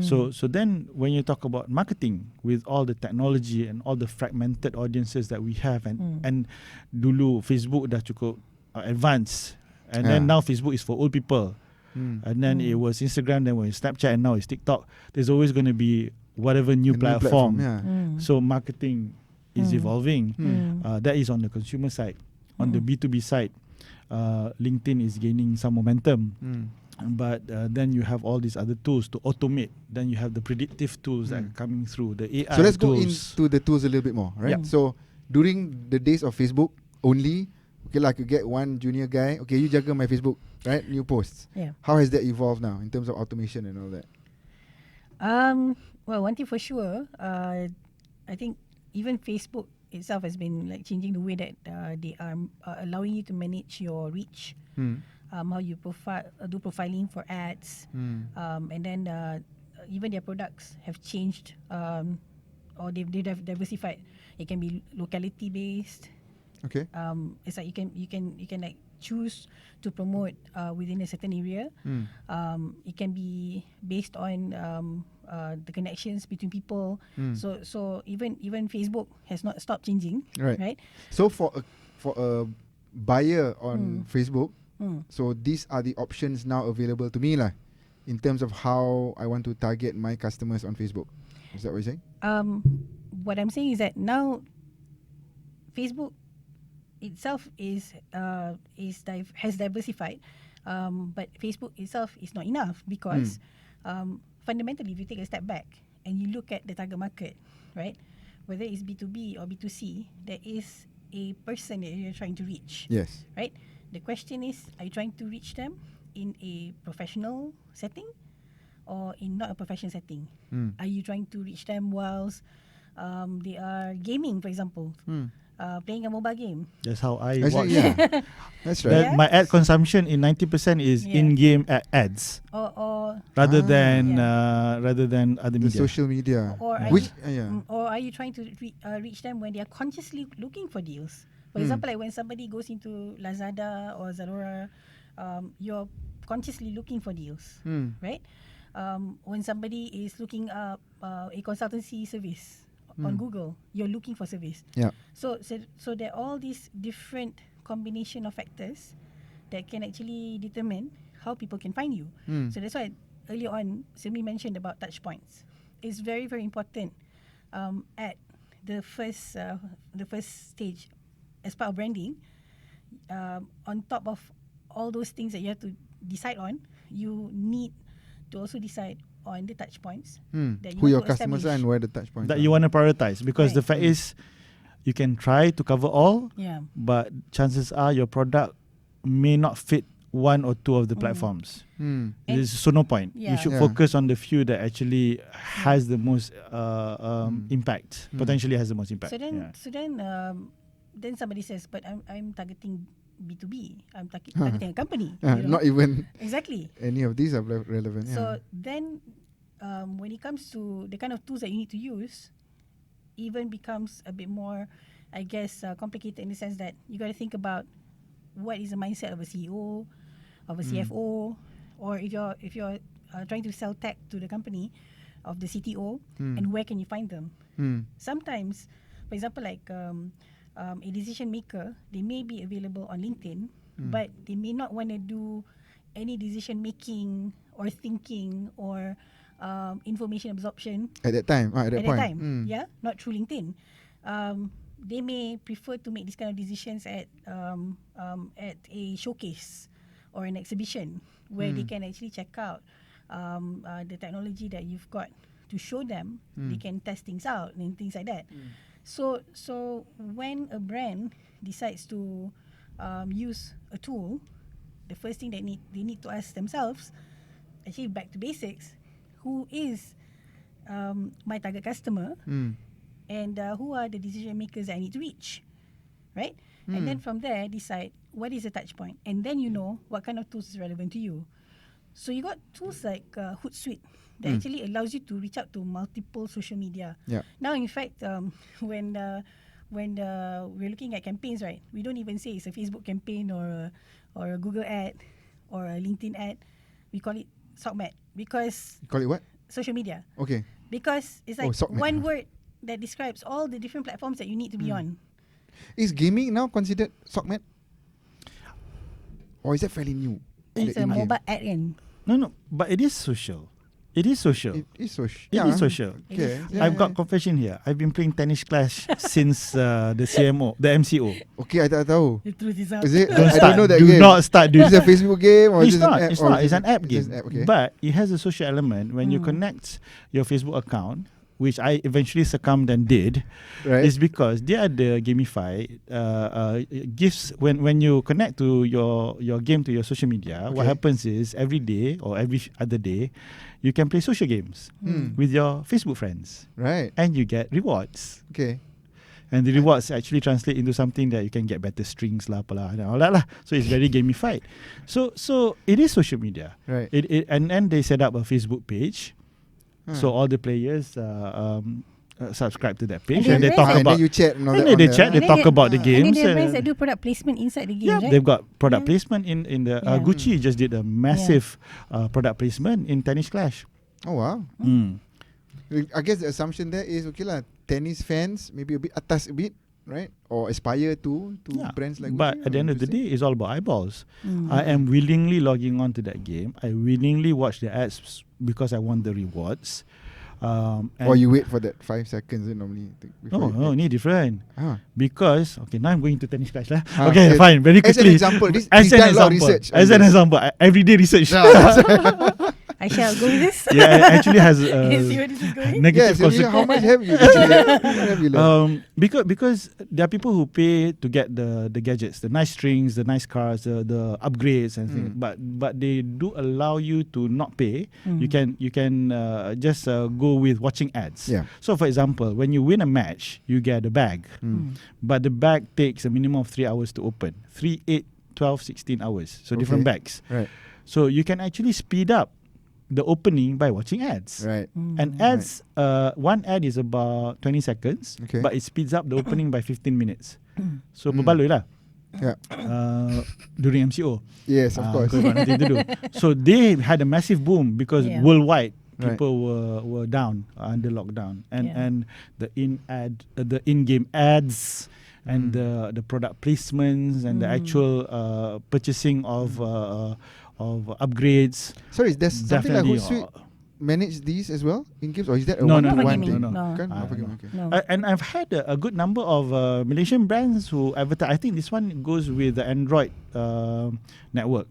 [SPEAKER 5] So then when you talk about marketing with all the technology and all the fragmented audiences that we have, and dulu Facebook dah cukup advanced, and then now Facebook is for old people, and then it was Instagram, then it was Snapchat, and now it's TikTok. There's always going to be whatever new platform. So marketing is evolving. That is on the consumer side. On the B2B side, LinkedIn is gaining some momentum. But then you have all these other tools to automate. Then you have the predictive tools that are coming through, the AI
[SPEAKER 6] So let's go
[SPEAKER 5] tools.
[SPEAKER 6] into the tools a little bit more, right?
[SPEAKER 5] Yeah.
[SPEAKER 6] So during the days of Facebook only, okay, like you get one junior guy, okay, you jaga my Facebook, right? New posts.
[SPEAKER 7] Yeah.
[SPEAKER 6] How has that evolved now in terms of automation and all that?
[SPEAKER 7] Well, one thing for sure, I think even Facebook itself has been like changing the way that they are allowing you to manage your reach. How you do profiling for ads, and then even their products have changed, or they've diversified. It can be locality based.
[SPEAKER 6] Okay.
[SPEAKER 7] It's like you can like choose to promote within a certain area. It can be based on the connections between people. So even Facebook has not stopped changing. Right.
[SPEAKER 6] So for a buyer on Facebook, so these are the options now available to me lah, in terms of how I want to target my customers on Facebook. Is that what you're saying?
[SPEAKER 7] What I'm saying is that now Facebook itself has diversified, but Facebook itself is not enough because fundamentally, if you take a step back and you look at the target market, right, whether it's B2B or B2C, there is a person that you're trying to reach.
[SPEAKER 6] Yes.
[SPEAKER 7] Right? The question is, are you trying to reach them in a professional setting or in not a professional setting? Are you trying to reach them whilst they are gaming, for example, playing a mobile game?
[SPEAKER 5] That's how I
[SPEAKER 6] Actually,
[SPEAKER 5] watch.
[SPEAKER 6] yeah. That's right.
[SPEAKER 5] My ad consumption in 90% is in-game ads
[SPEAKER 7] Or
[SPEAKER 5] rather than other
[SPEAKER 6] The
[SPEAKER 5] media.
[SPEAKER 6] social media.
[SPEAKER 7] Or are
[SPEAKER 6] Which
[SPEAKER 7] or are you trying to reach them when they are consciously looking for deals? For example, like when somebody goes into Lazada or Zalora, you're consciously looking for deals, right? When somebody is looking up a consultancy service on Google, you're looking for service.
[SPEAKER 6] Yeah.
[SPEAKER 7] So there are all these different combination of factors that can actually determine how people can find you. So that's why earlier on, Simi mentioned about touch points. It's very, very important at the first stage as part of branding. On top of all those things that you have to decide on, you need to also decide on the touch points that you
[SPEAKER 6] who
[SPEAKER 7] want
[SPEAKER 6] your
[SPEAKER 7] to
[SPEAKER 6] customers are and where the touch points
[SPEAKER 5] That
[SPEAKER 6] are.
[SPEAKER 5] you want to prioritize, because the
[SPEAKER 7] Right.
[SPEAKER 5] fact is you can try to cover all,
[SPEAKER 7] Yeah.
[SPEAKER 5] but chances are your product may not fit one or two of the platforms.
[SPEAKER 6] Hmm.
[SPEAKER 5] There's so no point. You
[SPEAKER 7] Yeah.
[SPEAKER 5] should
[SPEAKER 6] Yeah.
[SPEAKER 5] focus on the few that actually has the most impact.
[SPEAKER 6] Mm.
[SPEAKER 5] Potentially has the most impact.
[SPEAKER 7] So then,
[SPEAKER 5] Yeah.
[SPEAKER 7] then somebody says, but I'm targeting B2B. I'm targeting a company.
[SPEAKER 6] Not even
[SPEAKER 7] Exactly.
[SPEAKER 6] any of these are relevant. Yeah.
[SPEAKER 7] So then, when it comes to the kind of tools that you need to use, even becomes a bit more, I guess, complicated in the sense that you got to think about what is the mindset of a CEO, of a CFO, or if you're trying to sell tech to the company, of the CTO, and where can you find them?
[SPEAKER 6] Hmm.
[SPEAKER 7] Sometimes, for example, like a decision maker, they may be available on LinkedIn, but they may not want to do any decision making or thinking or information absorption
[SPEAKER 6] At that time. At that
[SPEAKER 7] at
[SPEAKER 6] point.
[SPEAKER 7] that time.
[SPEAKER 6] Hmm.
[SPEAKER 7] Yeah, not through LinkedIn. They may prefer to make these kind of decisions at a showcase or an exhibition where they can actually check out the technology that you've got to show them. They can test things out and things like that. So when a brand decides to use a tool, the first thing they need to ask themselves, actually back to basics, who is my target customer,
[SPEAKER 6] Hmm.
[SPEAKER 7] and who are the decision makers that I need to reach, right? And then from there, decide what is the touch point, and then you know what kind of tools is relevant to you. So you got tools like Hootsuite that actually allows you to reach out to multiple social media.
[SPEAKER 6] Yeah.
[SPEAKER 7] Now, in fact, when we're looking at campaigns, right, we don't even say it's a Facebook campaign or a Google ad or a LinkedIn ad. We call it SOCMAD because
[SPEAKER 6] You call it what?
[SPEAKER 7] social media.
[SPEAKER 6] Okay.
[SPEAKER 7] Because it's like
[SPEAKER 6] SOCMAD.
[SPEAKER 7] one word that describes all the different platforms that you need to be on.
[SPEAKER 6] Is gaming now considered SOCMAD? Or is that fairly new?
[SPEAKER 7] It's
[SPEAKER 6] The
[SPEAKER 7] a
[SPEAKER 6] in-game?
[SPEAKER 7] mobile ad kan.
[SPEAKER 5] No, but it is social. It is social.
[SPEAKER 6] It is social.
[SPEAKER 5] It is social.
[SPEAKER 6] Okay.
[SPEAKER 5] I've got confession here. I've been playing Tennis Clash since the MCO.
[SPEAKER 6] Okay, I tak tahu.
[SPEAKER 7] The truth is out.
[SPEAKER 6] Is it?
[SPEAKER 5] Don't
[SPEAKER 6] I
[SPEAKER 5] start.
[SPEAKER 6] don't know that
[SPEAKER 5] Do
[SPEAKER 6] game.
[SPEAKER 5] not start doing
[SPEAKER 6] Is it a Facebook game or
[SPEAKER 5] It's
[SPEAKER 6] is it
[SPEAKER 5] not.
[SPEAKER 6] an app?
[SPEAKER 5] It's
[SPEAKER 6] or
[SPEAKER 5] not.
[SPEAKER 6] is
[SPEAKER 5] It's
[SPEAKER 6] it-
[SPEAKER 5] an app
[SPEAKER 6] it's
[SPEAKER 5] game.
[SPEAKER 6] an app, okay.
[SPEAKER 5] But it has a social element when you connect your Facebook account, which I eventually succumbed and did.
[SPEAKER 6] Right.
[SPEAKER 5] Is because they are the gamified gifts. When you connect to your game to your social media, what
[SPEAKER 6] Okay.
[SPEAKER 5] happens is every day or every other day, you can play social games with your Facebook friends,
[SPEAKER 6] Right.
[SPEAKER 5] and you get rewards.
[SPEAKER 6] Okay.
[SPEAKER 5] And the rewards actually translate into something that you can get better strings lah, apalah, and all that lah. So it's very gamified. So it is social media.
[SPEAKER 6] Right.
[SPEAKER 5] And then they set up a Facebook page. So all the players subscribe to that page,
[SPEAKER 7] And
[SPEAKER 5] and they
[SPEAKER 7] then
[SPEAKER 5] talk
[SPEAKER 6] And
[SPEAKER 5] about.
[SPEAKER 6] then you chat and all
[SPEAKER 5] And
[SPEAKER 6] that.
[SPEAKER 5] then they
[SPEAKER 6] on
[SPEAKER 5] chat,
[SPEAKER 6] there.
[SPEAKER 5] they talk about the
[SPEAKER 7] And then
[SPEAKER 5] games.
[SPEAKER 7] there are brands that do product placement inside the games,
[SPEAKER 5] Yeah,
[SPEAKER 7] right?
[SPEAKER 5] they've got product
[SPEAKER 7] Yeah.
[SPEAKER 5] placement in the
[SPEAKER 7] Yeah.
[SPEAKER 5] Gucci just did a massive product placement in Tennis Clash.
[SPEAKER 6] Oh wow. I guess the assumption there is okay lah. Tennis fans maybe a bit atas a bit, right? Or aspire to brands like.
[SPEAKER 5] But
[SPEAKER 6] Gucci,
[SPEAKER 5] at the
[SPEAKER 6] or
[SPEAKER 5] end of the
[SPEAKER 6] interesting.
[SPEAKER 5] day, it's all about eyeballs. I am willingly logging on to that game. I willingly watch the ads because I want the rewards. And
[SPEAKER 6] Or you wait for that 5 seconds normally.
[SPEAKER 5] no, ni different. Because now I'm going to Tennis Clash lah.
[SPEAKER 6] Ah,
[SPEAKER 5] Okay,
[SPEAKER 6] okay.
[SPEAKER 5] fine. Very
[SPEAKER 6] As an
[SPEAKER 5] quickly.
[SPEAKER 6] example, this-
[SPEAKER 5] as
[SPEAKER 6] he's
[SPEAKER 5] an
[SPEAKER 6] done a lot of
[SPEAKER 5] example.
[SPEAKER 6] research on
[SPEAKER 5] As an
[SPEAKER 6] this.
[SPEAKER 5] example, everyday research.
[SPEAKER 7] I shall go with this.
[SPEAKER 5] Yeah, it actually has
[SPEAKER 7] See where this is going.
[SPEAKER 5] negative
[SPEAKER 6] Yes, how
[SPEAKER 5] consequences.
[SPEAKER 6] much have you actually what have you learned?
[SPEAKER 5] Because there are people who pay to get the gadgets, the nice strings, the nice cars, the upgrades and things. But they do allow you to not pay. You can just go with watching ads.
[SPEAKER 6] Yeah.
[SPEAKER 5] So for example, when you win a match, you get a bag, but the bag takes a minimum of 3 hours to open. 3, 8, 12, 16 hours. So different
[SPEAKER 6] Okay.
[SPEAKER 5] bags.
[SPEAKER 6] Right.
[SPEAKER 5] So you can actually speed up the opening by watching ads.
[SPEAKER 6] Right.
[SPEAKER 5] And ads, one ad is about 20 seconds,
[SPEAKER 6] Okay.
[SPEAKER 5] but it speeds up the opening by 15 minutes. So berbaloi lah
[SPEAKER 6] Yeah.
[SPEAKER 5] during MCO.
[SPEAKER 6] Yes, of course.
[SPEAKER 5] Because got nothing to do. So they had a massive boom because
[SPEAKER 7] Yeah.
[SPEAKER 5] worldwide
[SPEAKER 6] Right.
[SPEAKER 5] people were down under lockdown, and
[SPEAKER 7] Yeah.
[SPEAKER 5] and the in-game ads. And the product placements and the actual purchasing of upgrades.
[SPEAKER 6] Sorry, there's something like
[SPEAKER 5] Definitely,
[SPEAKER 6] Hootsuite manage these as well in games, or is that a
[SPEAKER 5] No,
[SPEAKER 6] one
[SPEAKER 5] no,
[SPEAKER 6] to
[SPEAKER 7] no,
[SPEAKER 6] one
[SPEAKER 7] no,
[SPEAKER 6] thing?
[SPEAKER 7] no, no.
[SPEAKER 6] Kan?
[SPEAKER 5] Ah,
[SPEAKER 6] Oh, okay,
[SPEAKER 5] no.
[SPEAKER 6] okay.
[SPEAKER 7] No.
[SPEAKER 5] And I've had a good number of Malaysian brands who advertise. I think this one goes with the Android network.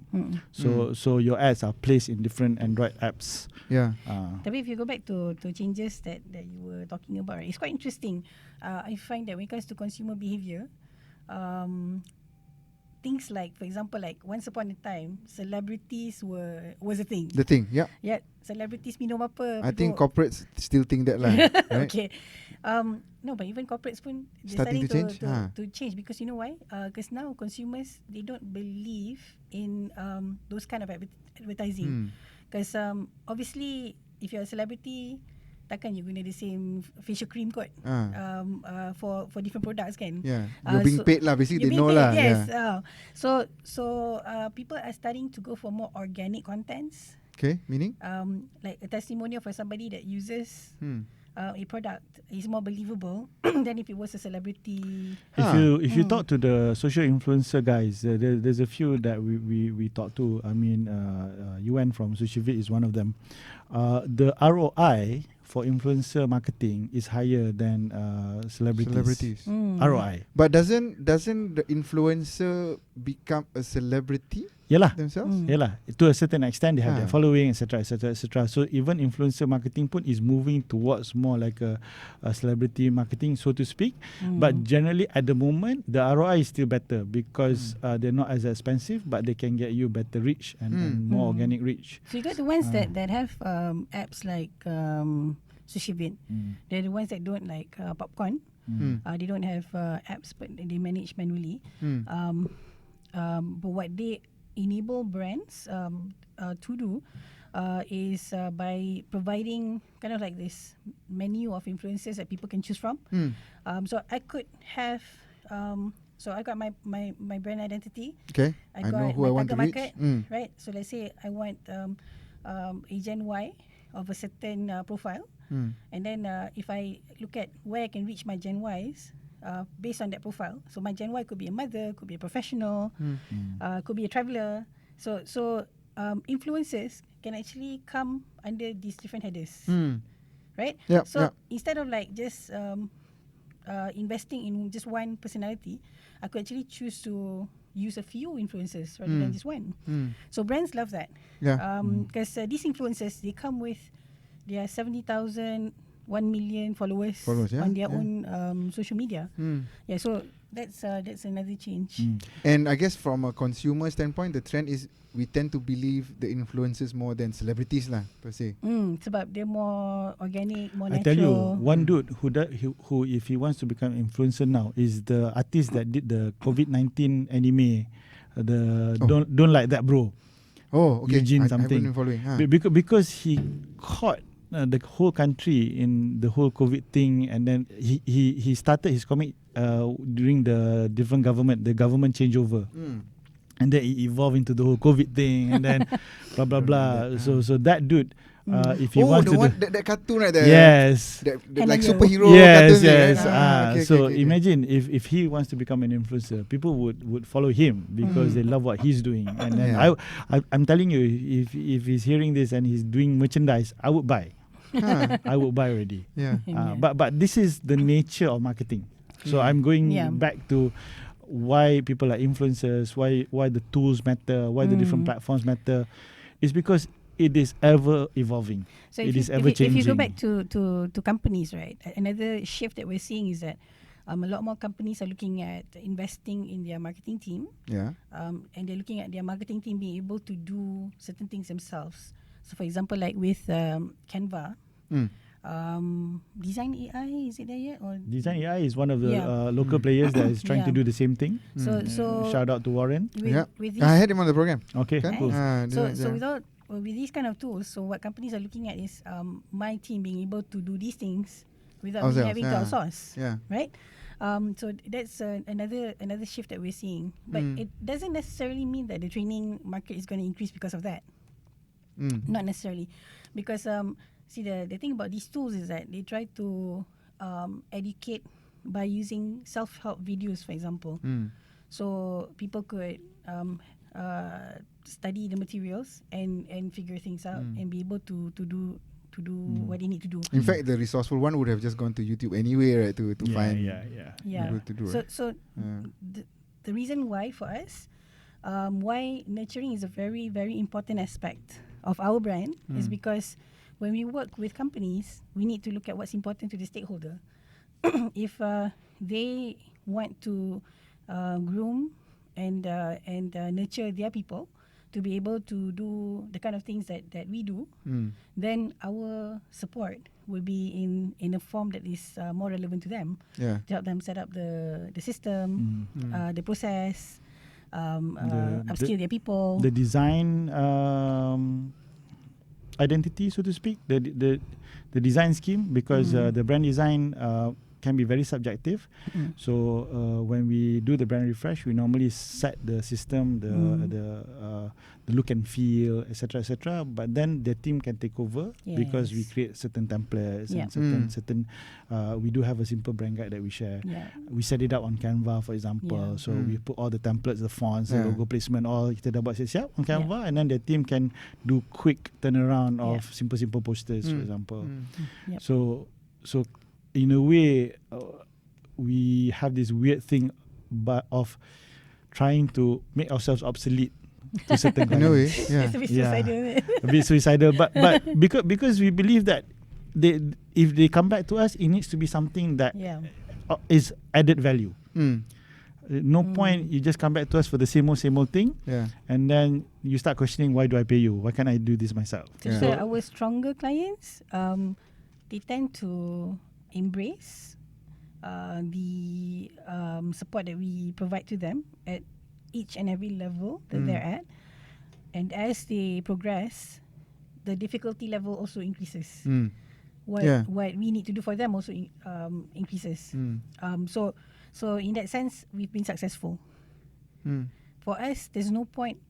[SPEAKER 5] So your ads are placed in different Android apps.
[SPEAKER 6] Yeah.
[SPEAKER 7] Tapi if you go back to changes that you were talking about, right, it's quite interesting. I find that when it comes to consumer behavior, things like, for example, like once upon a time, celebrities was a thing.
[SPEAKER 6] The thing, yeah.
[SPEAKER 7] Yeah, celebrities minum apa.
[SPEAKER 6] I think
[SPEAKER 7] people-
[SPEAKER 6] corporates still think that lah, right?
[SPEAKER 7] Okay. No, but even corporates pun they're
[SPEAKER 6] Starting
[SPEAKER 7] starting
[SPEAKER 6] to change? Ah.
[SPEAKER 7] to change, because you know why? Because now consumers, they don't believe in those kind of advertising. Because obviously, if you're a celebrity, takkan you guna the same facial cream kot for different products kan.
[SPEAKER 6] Yeah, you're being paid lah. Basically, they
[SPEAKER 7] you're being
[SPEAKER 6] know
[SPEAKER 7] paid,
[SPEAKER 6] lah.
[SPEAKER 7] yes.
[SPEAKER 6] Yeah.
[SPEAKER 7] So people are starting to go for more organic contents,
[SPEAKER 6] Okay, meaning?
[SPEAKER 7] like a testimonial for somebody that uses
[SPEAKER 6] Hmm.
[SPEAKER 7] a product is more believable than if it was a celebrity.
[SPEAKER 5] If you talk to the social influencer guys, there's a few that we talk to. I mean, Yuan from Sushivit is one of them. The ROI for influencer marketing is higher than celebrities. ROI.
[SPEAKER 6] But doesn't the influencer become a celebrity
[SPEAKER 5] Yalah.
[SPEAKER 6] themselves?
[SPEAKER 5] Yalah, to a certain extent they have their
[SPEAKER 6] Ah.
[SPEAKER 5] following, etc., etc., etc. So even influencer marketing pun is moving towards more like a celebrity marketing, so to speak. But generally at the moment, the ROI is still better because they're not as expensive, but they can get you better reach and more organic reach.
[SPEAKER 7] So you got the ones that have apps like Sushivit. They're the ones that don't like popcorn. They don't have apps, but they manage manually. But what they enable brands to do is by providing kind of like this menu of influencers that people can choose from. So I could have so I got my brand identity.
[SPEAKER 6] Okay,
[SPEAKER 7] I
[SPEAKER 6] I
[SPEAKER 7] got
[SPEAKER 6] know who
[SPEAKER 7] my
[SPEAKER 6] I want to
[SPEAKER 7] target
[SPEAKER 6] reach.
[SPEAKER 7] market, right? So let's say I want a Gen Y of a certain profile, and then if I look at where I can reach my Gen Ys based on that profile. So my Gen Y could be a mother, could be a professional, could be a traveller. So influencers can actually come under these different headers, right?
[SPEAKER 6] Yep,
[SPEAKER 7] So
[SPEAKER 6] yep.
[SPEAKER 7] instead of like just investing in just one personality, I could actually choose to use a few influencers rather than just one. So brands love that.
[SPEAKER 6] Yeah.
[SPEAKER 7] Because these influencers, they come with their 70,000, 1 million followers,
[SPEAKER 6] Yeah,
[SPEAKER 7] on their
[SPEAKER 6] yeah.
[SPEAKER 7] own social media. Yeah, so that's another change.
[SPEAKER 6] And I guess from a consumer standpoint, the trend is we tend to believe the influencers more than celebrities lah per se.
[SPEAKER 7] Sebab they're more organic, more
[SPEAKER 5] I
[SPEAKER 7] natural.
[SPEAKER 5] tell you, one dude who if he wants to become influencer now is the artist that did the COVID-19 anime, don't like that bro.
[SPEAKER 6] Oh, okay.
[SPEAKER 5] Eugene
[SPEAKER 6] I haven't
[SPEAKER 5] something.
[SPEAKER 6] been following.
[SPEAKER 5] Because he caught the whole country in the whole COVID thing, and then he started his comic during the different the government changeover. And then it evolved into the whole COVID thing, and then blah blah blah. So that dude, if he wants
[SPEAKER 6] the
[SPEAKER 5] to
[SPEAKER 6] one
[SPEAKER 5] do,
[SPEAKER 6] that cartoon right there.
[SPEAKER 5] yes,
[SPEAKER 6] That
[SPEAKER 7] And
[SPEAKER 6] like
[SPEAKER 7] then you-
[SPEAKER 6] superhero
[SPEAKER 5] yes,
[SPEAKER 6] cartoon.
[SPEAKER 5] yes.
[SPEAKER 6] Okay,
[SPEAKER 5] So
[SPEAKER 6] okay.
[SPEAKER 5] imagine if he wants to become an influencer, people would follow him because they love what he's doing. And then
[SPEAKER 6] Yeah.
[SPEAKER 5] I'm telling you, if he's hearing this and he's doing merchandise, I would buy. I would buy already.
[SPEAKER 6] Yeah.
[SPEAKER 5] But this is the nature of marketing. So I'm going
[SPEAKER 7] Yeah.
[SPEAKER 5] back to why people are influencers, why the tools matter, why the different platforms matter. It's because it is ever evolving.
[SPEAKER 7] So
[SPEAKER 5] It
[SPEAKER 7] if
[SPEAKER 5] is
[SPEAKER 7] you,
[SPEAKER 5] ever
[SPEAKER 7] if you go
[SPEAKER 5] changing.
[SPEAKER 7] back to companies, right? Another shift that we're seeing is that a lot more companies are looking at investing in their marketing team,
[SPEAKER 6] Yeah.
[SPEAKER 7] and they're looking at their marketing team being able to do certain things themselves. So, for example, like with Canva, Design AI, is it there yet? Or
[SPEAKER 5] Design AI is one of the
[SPEAKER 7] Yeah.
[SPEAKER 5] local players that is trying to
[SPEAKER 7] Yeah.
[SPEAKER 5] do the same thing.
[SPEAKER 7] so
[SPEAKER 5] Shout out to Warren.
[SPEAKER 7] with,
[SPEAKER 6] Yeah.
[SPEAKER 7] with these
[SPEAKER 6] I had him on the program.
[SPEAKER 5] Okay,
[SPEAKER 6] Kan?
[SPEAKER 5] cool.
[SPEAKER 7] So
[SPEAKER 6] yeah.
[SPEAKER 7] with these kind of tools, so what companies are looking at is my team being able to do these things without me
[SPEAKER 6] Ourselves,
[SPEAKER 7] having to
[SPEAKER 6] yeah.
[SPEAKER 7] outsource,
[SPEAKER 6] Yeah.
[SPEAKER 7] right? So that's another shift that we're seeing, but it doesn't necessarily mean that the training market is going to increase because of that. Not necessarily, because see the thing about these tools is that they try to educate by using self-help videos, for example. So people could study the materials and figure things out and be able to do what they need to do.
[SPEAKER 6] In fact, the resourceful one would have just gone to YouTube anyway, right, to find
[SPEAKER 5] Yeah.
[SPEAKER 6] people to do.
[SPEAKER 7] So the reason why for us, why nurturing is a very, very important aspect of our brand is because when we work with companies, we need to look at what's important to the stakeholder. If they want to groom and nurture their people to be able to do the kind of things that we do, then our support will be in a form that is more relevant to them,
[SPEAKER 6] Yeah.
[SPEAKER 7] to help them set up the system, the process, upskill their people.
[SPEAKER 5] The design identity, so to speak, the design scheme, because the brand design can be very subjective. So when we do the brand refresh, we normally set the system, the look and feel, etc. But then the team can take over because we
[SPEAKER 7] Yes.
[SPEAKER 5] create certain templates
[SPEAKER 7] Yeah.
[SPEAKER 5] and certain. We do have a simple brand guide that we share.
[SPEAKER 7] Yeah.
[SPEAKER 5] We set it up on Canva, for example.
[SPEAKER 7] Yeah.
[SPEAKER 5] So we put all the templates, the fonts,
[SPEAKER 6] Yeah.
[SPEAKER 5] the logo placement, all kita dah buat siap on Canva, and then the team can do quick turnaround of simple posters, for example.
[SPEAKER 7] Yep.
[SPEAKER 5] So in a way, we have this weird thing, but of trying to make ourselves obsolete to certain
[SPEAKER 6] In a way,
[SPEAKER 5] clients.
[SPEAKER 6] yeah.
[SPEAKER 7] It's a bit
[SPEAKER 5] Yeah.
[SPEAKER 7] suicidal, isn't it?
[SPEAKER 5] A bit suicidal, but because we believe that if they come back to us, it needs to be something that
[SPEAKER 7] Yeah.
[SPEAKER 5] is added value.
[SPEAKER 6] Mm.
[SPEAKER 5] No point you just come back to us for the same old thing,
[SPEAKER 6] Yeah.
[SPEAKER 5] and then you start questioning, why do I pay you? Why can't I do this myself?
[SPEAKER 7] So,
[SPEAKER 6] Yeah.
[SPEAKER 7] so our stronger clients, they tend to embrace the support that we provide to them at each and every level that they're at. And as they progress, the difficulty level also increases.
[SPEAKER 6] Mm.
[SPEAKER 7] What
[SPEAKER 6] Yeah.
[SPEAKER 7] what we need to do for them also increases. So in that sense, we've been successful.
[SPEAKER 6] Mm.
[SPEAKER 7] For us, there's no point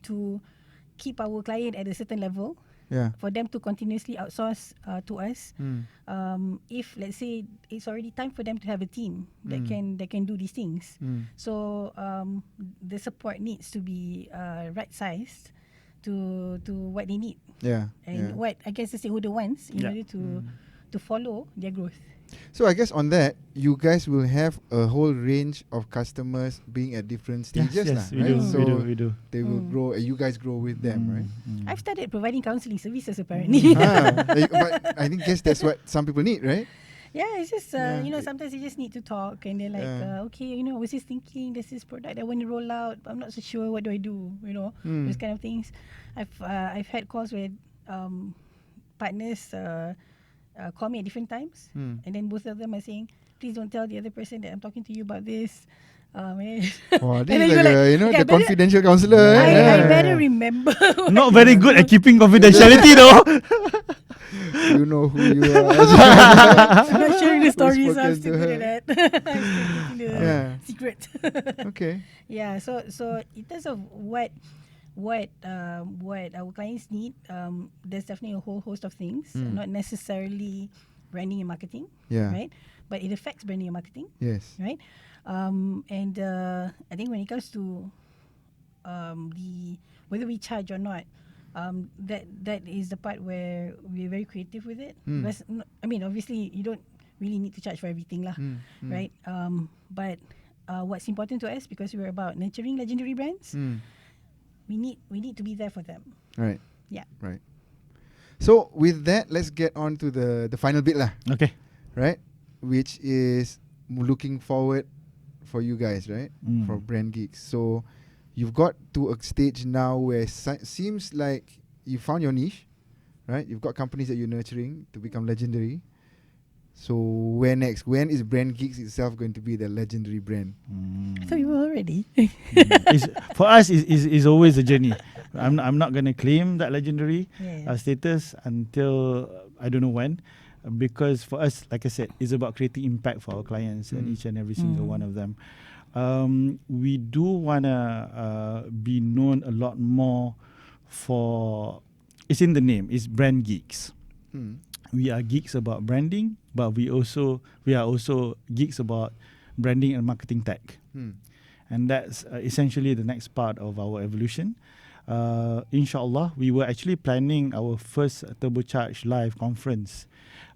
[SPEAKER 7] to keep our client at a certain level,
[SPEAKER 6] Yeah.
[SPEAKER 7] for them to continuously outsource to us.
[SPEAKER 6] Mm.
[SPEAKER 7] If let's say it's already time for them to have a team that can do these things.
[SPEAKER 6] Mm.
[SPEAKER 7] So the support needs to be right sized to what they need
[SPEAKER 6] Yeah.
[SPEAKER 7] and
[SPEAKER 6] yeah.
[SPEAKER 7] what I guess the stakeholder wants in
[SPEAKER 5] Yeah.
[SPEAKER 7] order to follow their growth.
[SPEAKER 6] So I guess on that, you guys will have a whole range of customers being at different stages, lah,
[SPEAKER 5] we
[SPEAKER 6] right?
[SPEAKER 5] do,
[SPEAKER 6] So
[SPEAKER 5] we do.
[SPEAKER 6] they will grow. You guys grow with them, right?
[SPEAKER 7] I've started providing counselling services apparently.
[SPEAKER 6] But I think guess that's what some people need, right?
[SPEAKER 7] Yeah, it's just
[SPEAKER 6] Yeah.
[SPEAKER 7] sometimes you just need to talk and they're like,
[SPEAKER 6] Yeah.
[SPEAKER 7] okay, I was just thinking there's this product I want to roll out, but I'm not so sure what do I do, those kind of things. I've had calls where partners call me at different times, and then both of them are saying, please don't tell the other person that I'm talking to you about this.
[SPEAKER 6] Wow,
[SPEAKER 7] And
[SPEAKER 6] this
[SPEAKER 7] then
[SPEAKER 6] is
[SPEAKER 7] you're
[SPEAKER 6] like,
[SPEAKER 7] like,
[SPEAKER 6] the
[SPEAKER 7] I better-
[SPEAKER 6] confidential counselor.
[SPEAKER 7] I better remember.
[SPEAKER 5] Not very good at keeping confidentiality though.
[SPEAKER 6] You know who you are.
[SPEAKER 7] I'm not sharing the stories.
[SPEAKER 6] spoken
[SPEAKER 7] I'm still
[SPEAKER 6] to
[SPEAKER 7] good
[SPEAKER 6] her.
[SPEAKER 7] at that. I'm still keeping the
[SPEAKER 6] Yeah.
[SPEAKER 7] secret.
[SPEAKER 6] Okay.
[SPEAKER 7] Yeah. So in terms of what our clients need, there's definitely a whole host of things. Not necessarily branding and marketing,
[SPEAKER 6] Yeah.
[SPEAKER 7] right? But it affects branding and marketing,
[SPEAKER 6] Yes.
[SPEAKER 7] right? And I think when it comes to the whether we charge or not, that is the part where we're very creative with it. Because, obviously you don't really need to charge for everything lah, right? But what's important to us, because we're about nurturing legendary brands, we need to be there for them.
[SPEAKER 6] Right.
[SPEAKER 7] Yeah.
[SPEAKER 6] Right. So with that, let's get on to the final bit lah,
[SPEAKER 5] Okay.
[SPEAKER 6] right? Which is looking forward for you guys, right?
[SPEAKER 5] Mm.
[SPEAKER 6] For Brand Geeks. So you've got to a stage now where seems like you found your niche, right? You've got companies that you're nurturing to become legendary. So where next? When is Brand Geeks itself going to be the legendary brand?
[SPEAKER 7] I thought you were already.
[SPEAKER 5] For us, is always a journey. I'm not going to claim that legendary
[SPEAKER 7] Yeah.
[SPEAKER 5] status until I don't know when, because for us, like I said, it's about creating impact for our clients and each and every single one of them. We do want to be known a lot more for, it's in the name, it's Brand Geeks. We are geeks about branding, but we are also geeks about branding and marketing tech. And that's essentially the next part of our evolution. Inshallah, we were actually planning our first Turbocharge live conference,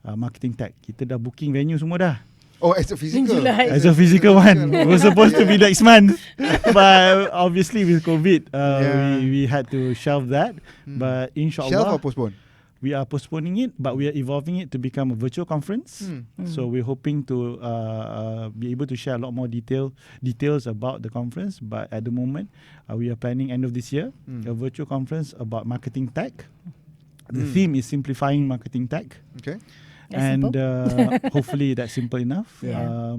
[SPEAKER 5] marketing tech. Kita dah booking venue semua dah.
[SPEAKER 6] Oh, as a physical.
[SPEAKER 7] July.
[SPEAKER 5] As a physical one. It was supposed to be next month. But obviously with COVID, we had to shelve that. But
[SPEAKER 6] Shelf or
[SPEAKER 5] inshallah,
[SPEAKER 6] postpone?
[SPEAKER 5] we are postponing it, but we are evolving it to become a virtual conference. So we're hoping to be able to share a lot more details about the conference. But at the moment, we are planning end of this year a virtual conference about marketing tech. The theme is simplifying marketing tech,
[SPEAKER 6] Okay.
[SPEAKER 5] and hopefully that's simple enough.
[SPEAKER 7] Yeah.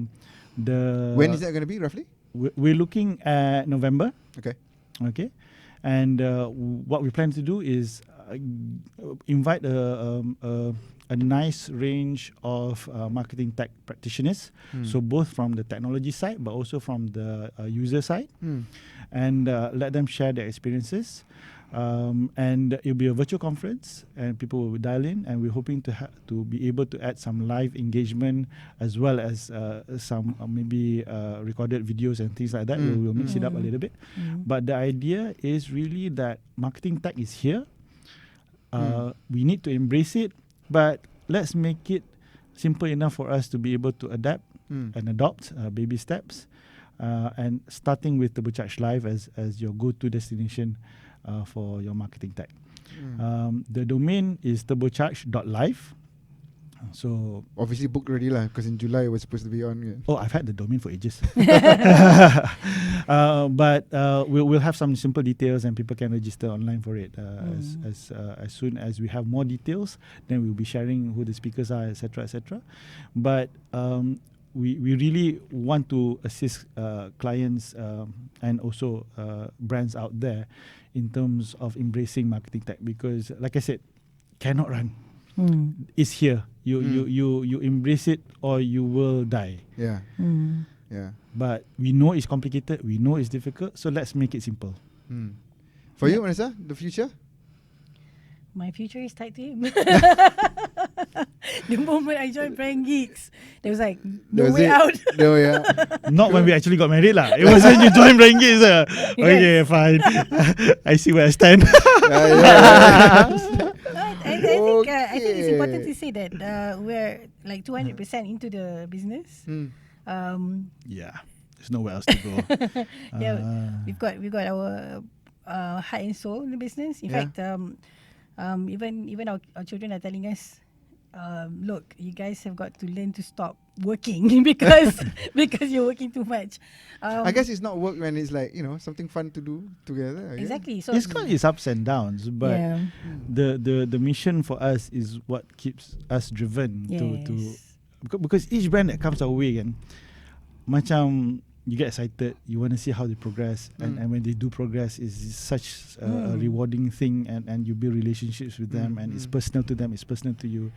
[SPEAKER 6] When is that going to be roughly?
[SPEAKER 5] We're looking at November.
[SPEAKER 6] Okay.
[SPEAKER 5] Okay, and what we plan to do is invite a nice range of marketing tech practitioners. So both from the technology side, but also from the user side, and let them share their experiences. And it'll be a virtual conference, and people will dial in, and we're hoping to be able to add some live engagement as well as some maybe recorded videos and things like that. We'll mix it up a little bit. But the idea is really that marketing tech is here. We need to embrace it, but let's make it simple enough for us to be able to adapt and adopt baby steps, and starting with Turbocharge Live as your go-to destination for your marketing tech. The domain is turbocharge.live. So
[SPEAKER 6] Obviously booked already lah, because in July it was supposed to be on. Yeah.
[SPEAKER 5] I've had the domain for ages. But we'll have some simple details, and people can register online for it. As soon as we have more details, then we'll be sharing who the speakers are, etc., etc. But we really want to assist clients and also brands out there in terms of embracing marketing tech, because, like I said, cannot run. It's here. You embrace it or you will die.
[SPEAKER 6] Yeah. Yeah.
[SPEAKER 5] But we know it's complicated. We know it's difficult. So let's make it simple.
[SPEAKER 6] For you, Vanessa, the future?
[SPEAKER 7] My future is tied to him. The moment I joined Brand Geeks, there was like no way out.
[SPEAKER 6] No, yeah.
[SPEAKER 5] Not when we actually got married lah. It was when you joined Rengis. Okay, fine. I see where I stand.
[SPEAKER 7] I think it's important to say that we're like 200% into the business.
[SPEAKER 5] Yeah, there's nowhere else to go.
[SPEAKER 7] Yeah, we've got our heart and soul in the business. In fact, even our children are telling us, look, you guys have got to learn to stop working because you're working too much.
[SPEAKER 6] I guess it's not work when it's like, something fun to do together.
[SPEAKER 7] Exactly. So
[SPEAKER 5] It's got its ups and downs, but the mission for us is what keeps us driven to because each brand that comes our way, and macam you get excited, you want to see how they progress, and when they do progress, it's such a rewarding thing, and you build relationships with them, and it's personal to them, it's personal to you,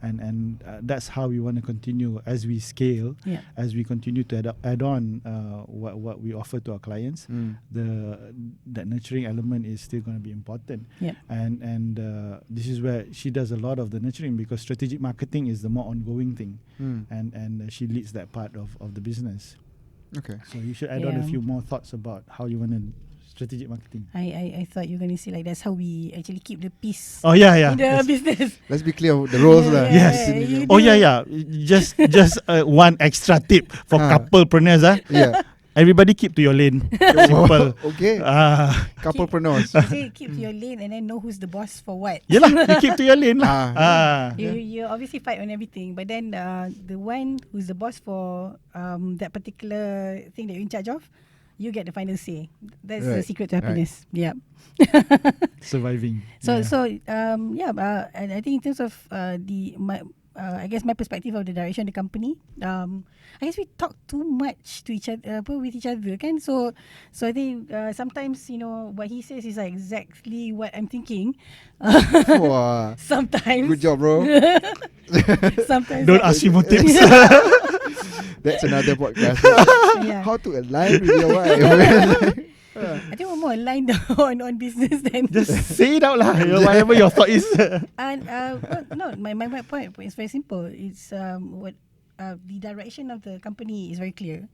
[SPEAKER 5] and that's how we want to continue as we scale, as we continue to add on what we offer to our clients. That nurturing element is still going to be important, and this is where she does a lot of the nurturing, because strategic marketing is the more ongoing thing, and she leads that part of the business.
[SPEAKER 6] Okay.
[SPEAKER 5] So you should add on a few more thoughts about how you want to strategic marketing.
[SPEAKER 7] I thought you were going to say like that's how we actually keep the peace.
[SPEAKER 5] Oh yeah.
[SPEAKER 7] In the business.
[SPEAKER 6] Let's be clear the roles lah.
[SPEAKER 5] Yes. Just one extra tip for couplepreneurs.
[SPEAKER 6] Yeah.
[SPEAKER 5] Everybody keep to your lane. Simple.
[SPEAKER 6] Okay. Couplepreneurs.
[SPEAKER 7] You say keep to your lane and then know who's the boss for what.
[SPEAKER 5] Yelah, you keep to your lane lah.
[SPEAKER 7] You obviously fight on everything, but then the one who's the boss for that particular thing that you're in charge of, you get the final say. That's the secret to happiness. Yeah.
[SPEAKER 5] Surviving.
[SPEAKER 7] And I think in terms of I guess my perspective of the direction of the company, I guess we talk too much to each other, with each other, kan? So I think sometimes what he says is like exactly what I'm thinking.
[SPEAKER 6] Wow.
[SPEAKER 7] Sometimes.
[SPEAKER 6] Good job, bro.
[SPEAKER 7] Sometimes.
[SPEAKER 5] Don't ask me more tips.
[SPEAKER 6] That's another podcast. How to align with your wife.
[SPEAKER 7] I think we're more aligned on business than
[SPEAKER 5] just say it out lah. Whatever your thought is.
[SPEAKER 7] And my point is very simple. It's what the direction of the company is very clear.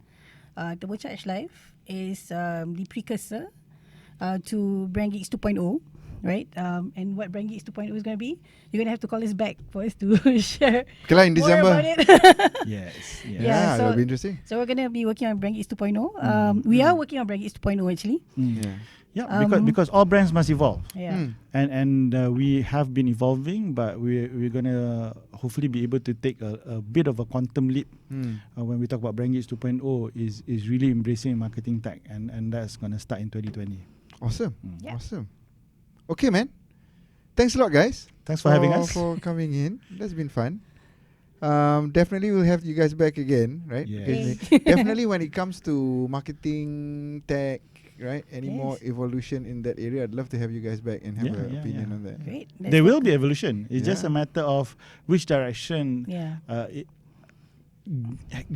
[SPEAKER 7] Turbocharge Live is the precursor to Brand Geeks 2.0. right? And what Brand Geeks 2.0 is going to be. You're going to have to call us back for us to share
[SPEAKER 6] Okay lah, in
[SPEAKER 7] more
[SPEAKER 6] December.
[SPEAKER 7] about it.
[SPEAKER 5] Yes.
[SPEAKER 6] Yeah,
[SPEAKER 7] Yeah, so-
[SPEAKER 6] that'll be interesting.
[SPEAKER 7] So we're going to be working on Brand Geeks 2.0. We are working on Brand Geeks 2.0 actually.
[SPEAKER 6] Yeah.
[SPEAKER 5] Yeah, because all brands must evolve.
[SPEAKER 7] Yeah.
[SPEAKER 5] And we have been evolving, but we're gonna hopefully be able to take a bit of a quantum leap when we talk about Brand Geeks 2.0 is really embracing marketing tech, and that's gonna start in 2020.
[SPEAKER 6] Awesome.
[SPEAKER 7] Yeah.
[SPEAKER 6] Awesome. Okay, man. Thanks a lot, guys.
[SPEAKER 5] Thanks for having us.
[SPEAKER 6] For coming in. That's been fun. Definitely we'll have you guys back again, right?
[SPEAKER 5] Yes.
[SPEAKER 6] Okay. Definitely when it comes to marketing tech, right? Any more
[SPEAKER 7] Yes.
[SPEAKER 6] evolution in that area, I'd love to have you guys back and have
[SPEAKER 5] Yeah,
[SPEAKER 6] an
[SPEAKER 5] yeah,
[SPEAKER 6] opinion
[SPEAKER 5] yeah.
[SPEAKER 6] on that.
[SPEAKER 7] Great.
[SPEAKER 5] There will be evolution. It's just
[SPEAKER 6] Yeah.
[SPEAKER 5] a matter of which direction
[SPEAKER 7] Yeah.
[SPEAKER 5] it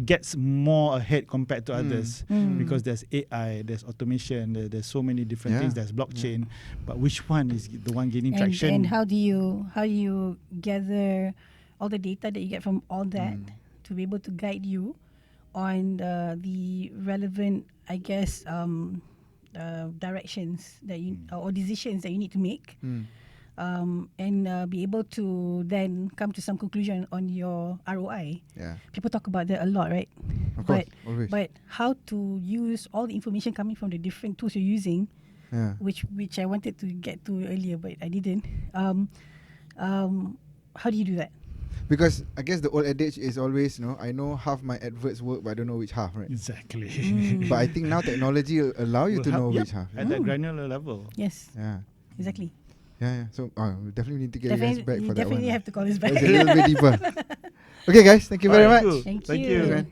[SPEAKER 5] gets more ahead compared to others. Because there's AI, there's automation, there's so many different
[SPEAKER 6] Yeah.
[SPEAKER 5] things. There's blockchain, but which one is the one gaining
[SPEAKER 7] And,
[SPEAKER 5] traction?
[SPEAKER 7] and how do you gather all the data that you get from all that to be able to guide you on the relevant, I guess, directions that you or decisions that you need to make, and be able to then come to some conclusion on your ROI.
[SPEAKER 6] Yeah.
[SPEAKER 7] People talk about that a lot, right?
[SPEAKER 6] Of course. Always.
[SPEAKER 7] But how to use all the information coming from the different tools you're using,
[SPEAKER 6] Yeah.
[SPEAKER 7] which I wanted to get to earlier, but I didn't. How do you do that?
[SPEAKER 6] Because I guess the old adage is always, I know half my adverts work, but I don't know which half, right?
[SPEAKER 5] Exactly.
[SPEAKER 6] But I think now technology will allow you
[SPEAKER 5] Will
[SPEAKER 6] to
[SPEAKER 5] help,
[SPEAKER 6] know
[SPEAKER 5] yep,
[SPEAKER 6] which half.
[SPEAKER 5] at that granular level.
[SPEAKER 7] Yes,
[SPEAKER 6] Yeah.
[SPEAKER 7] exactly.
[SPEAKER 6] Yeah. So we definitely need to get you guys back
[SPEAKER 7] You
[SPEAKER 6] for that one.
[SPEAKER 7] definitely have to call us back.
[SPEAKER 6] That's a little bit deeper. Okay, guys. Thank you very
[SPEAKER 5] Alright,
[SPEAKER 6] much.
[SPEAKER 5] cool.
[SPEAKER 7] Thank
[SPEAKER 5] Thank
[SPEAKER 7] you.
[SPEAKER 5] you.
[SPEAKER 6] man.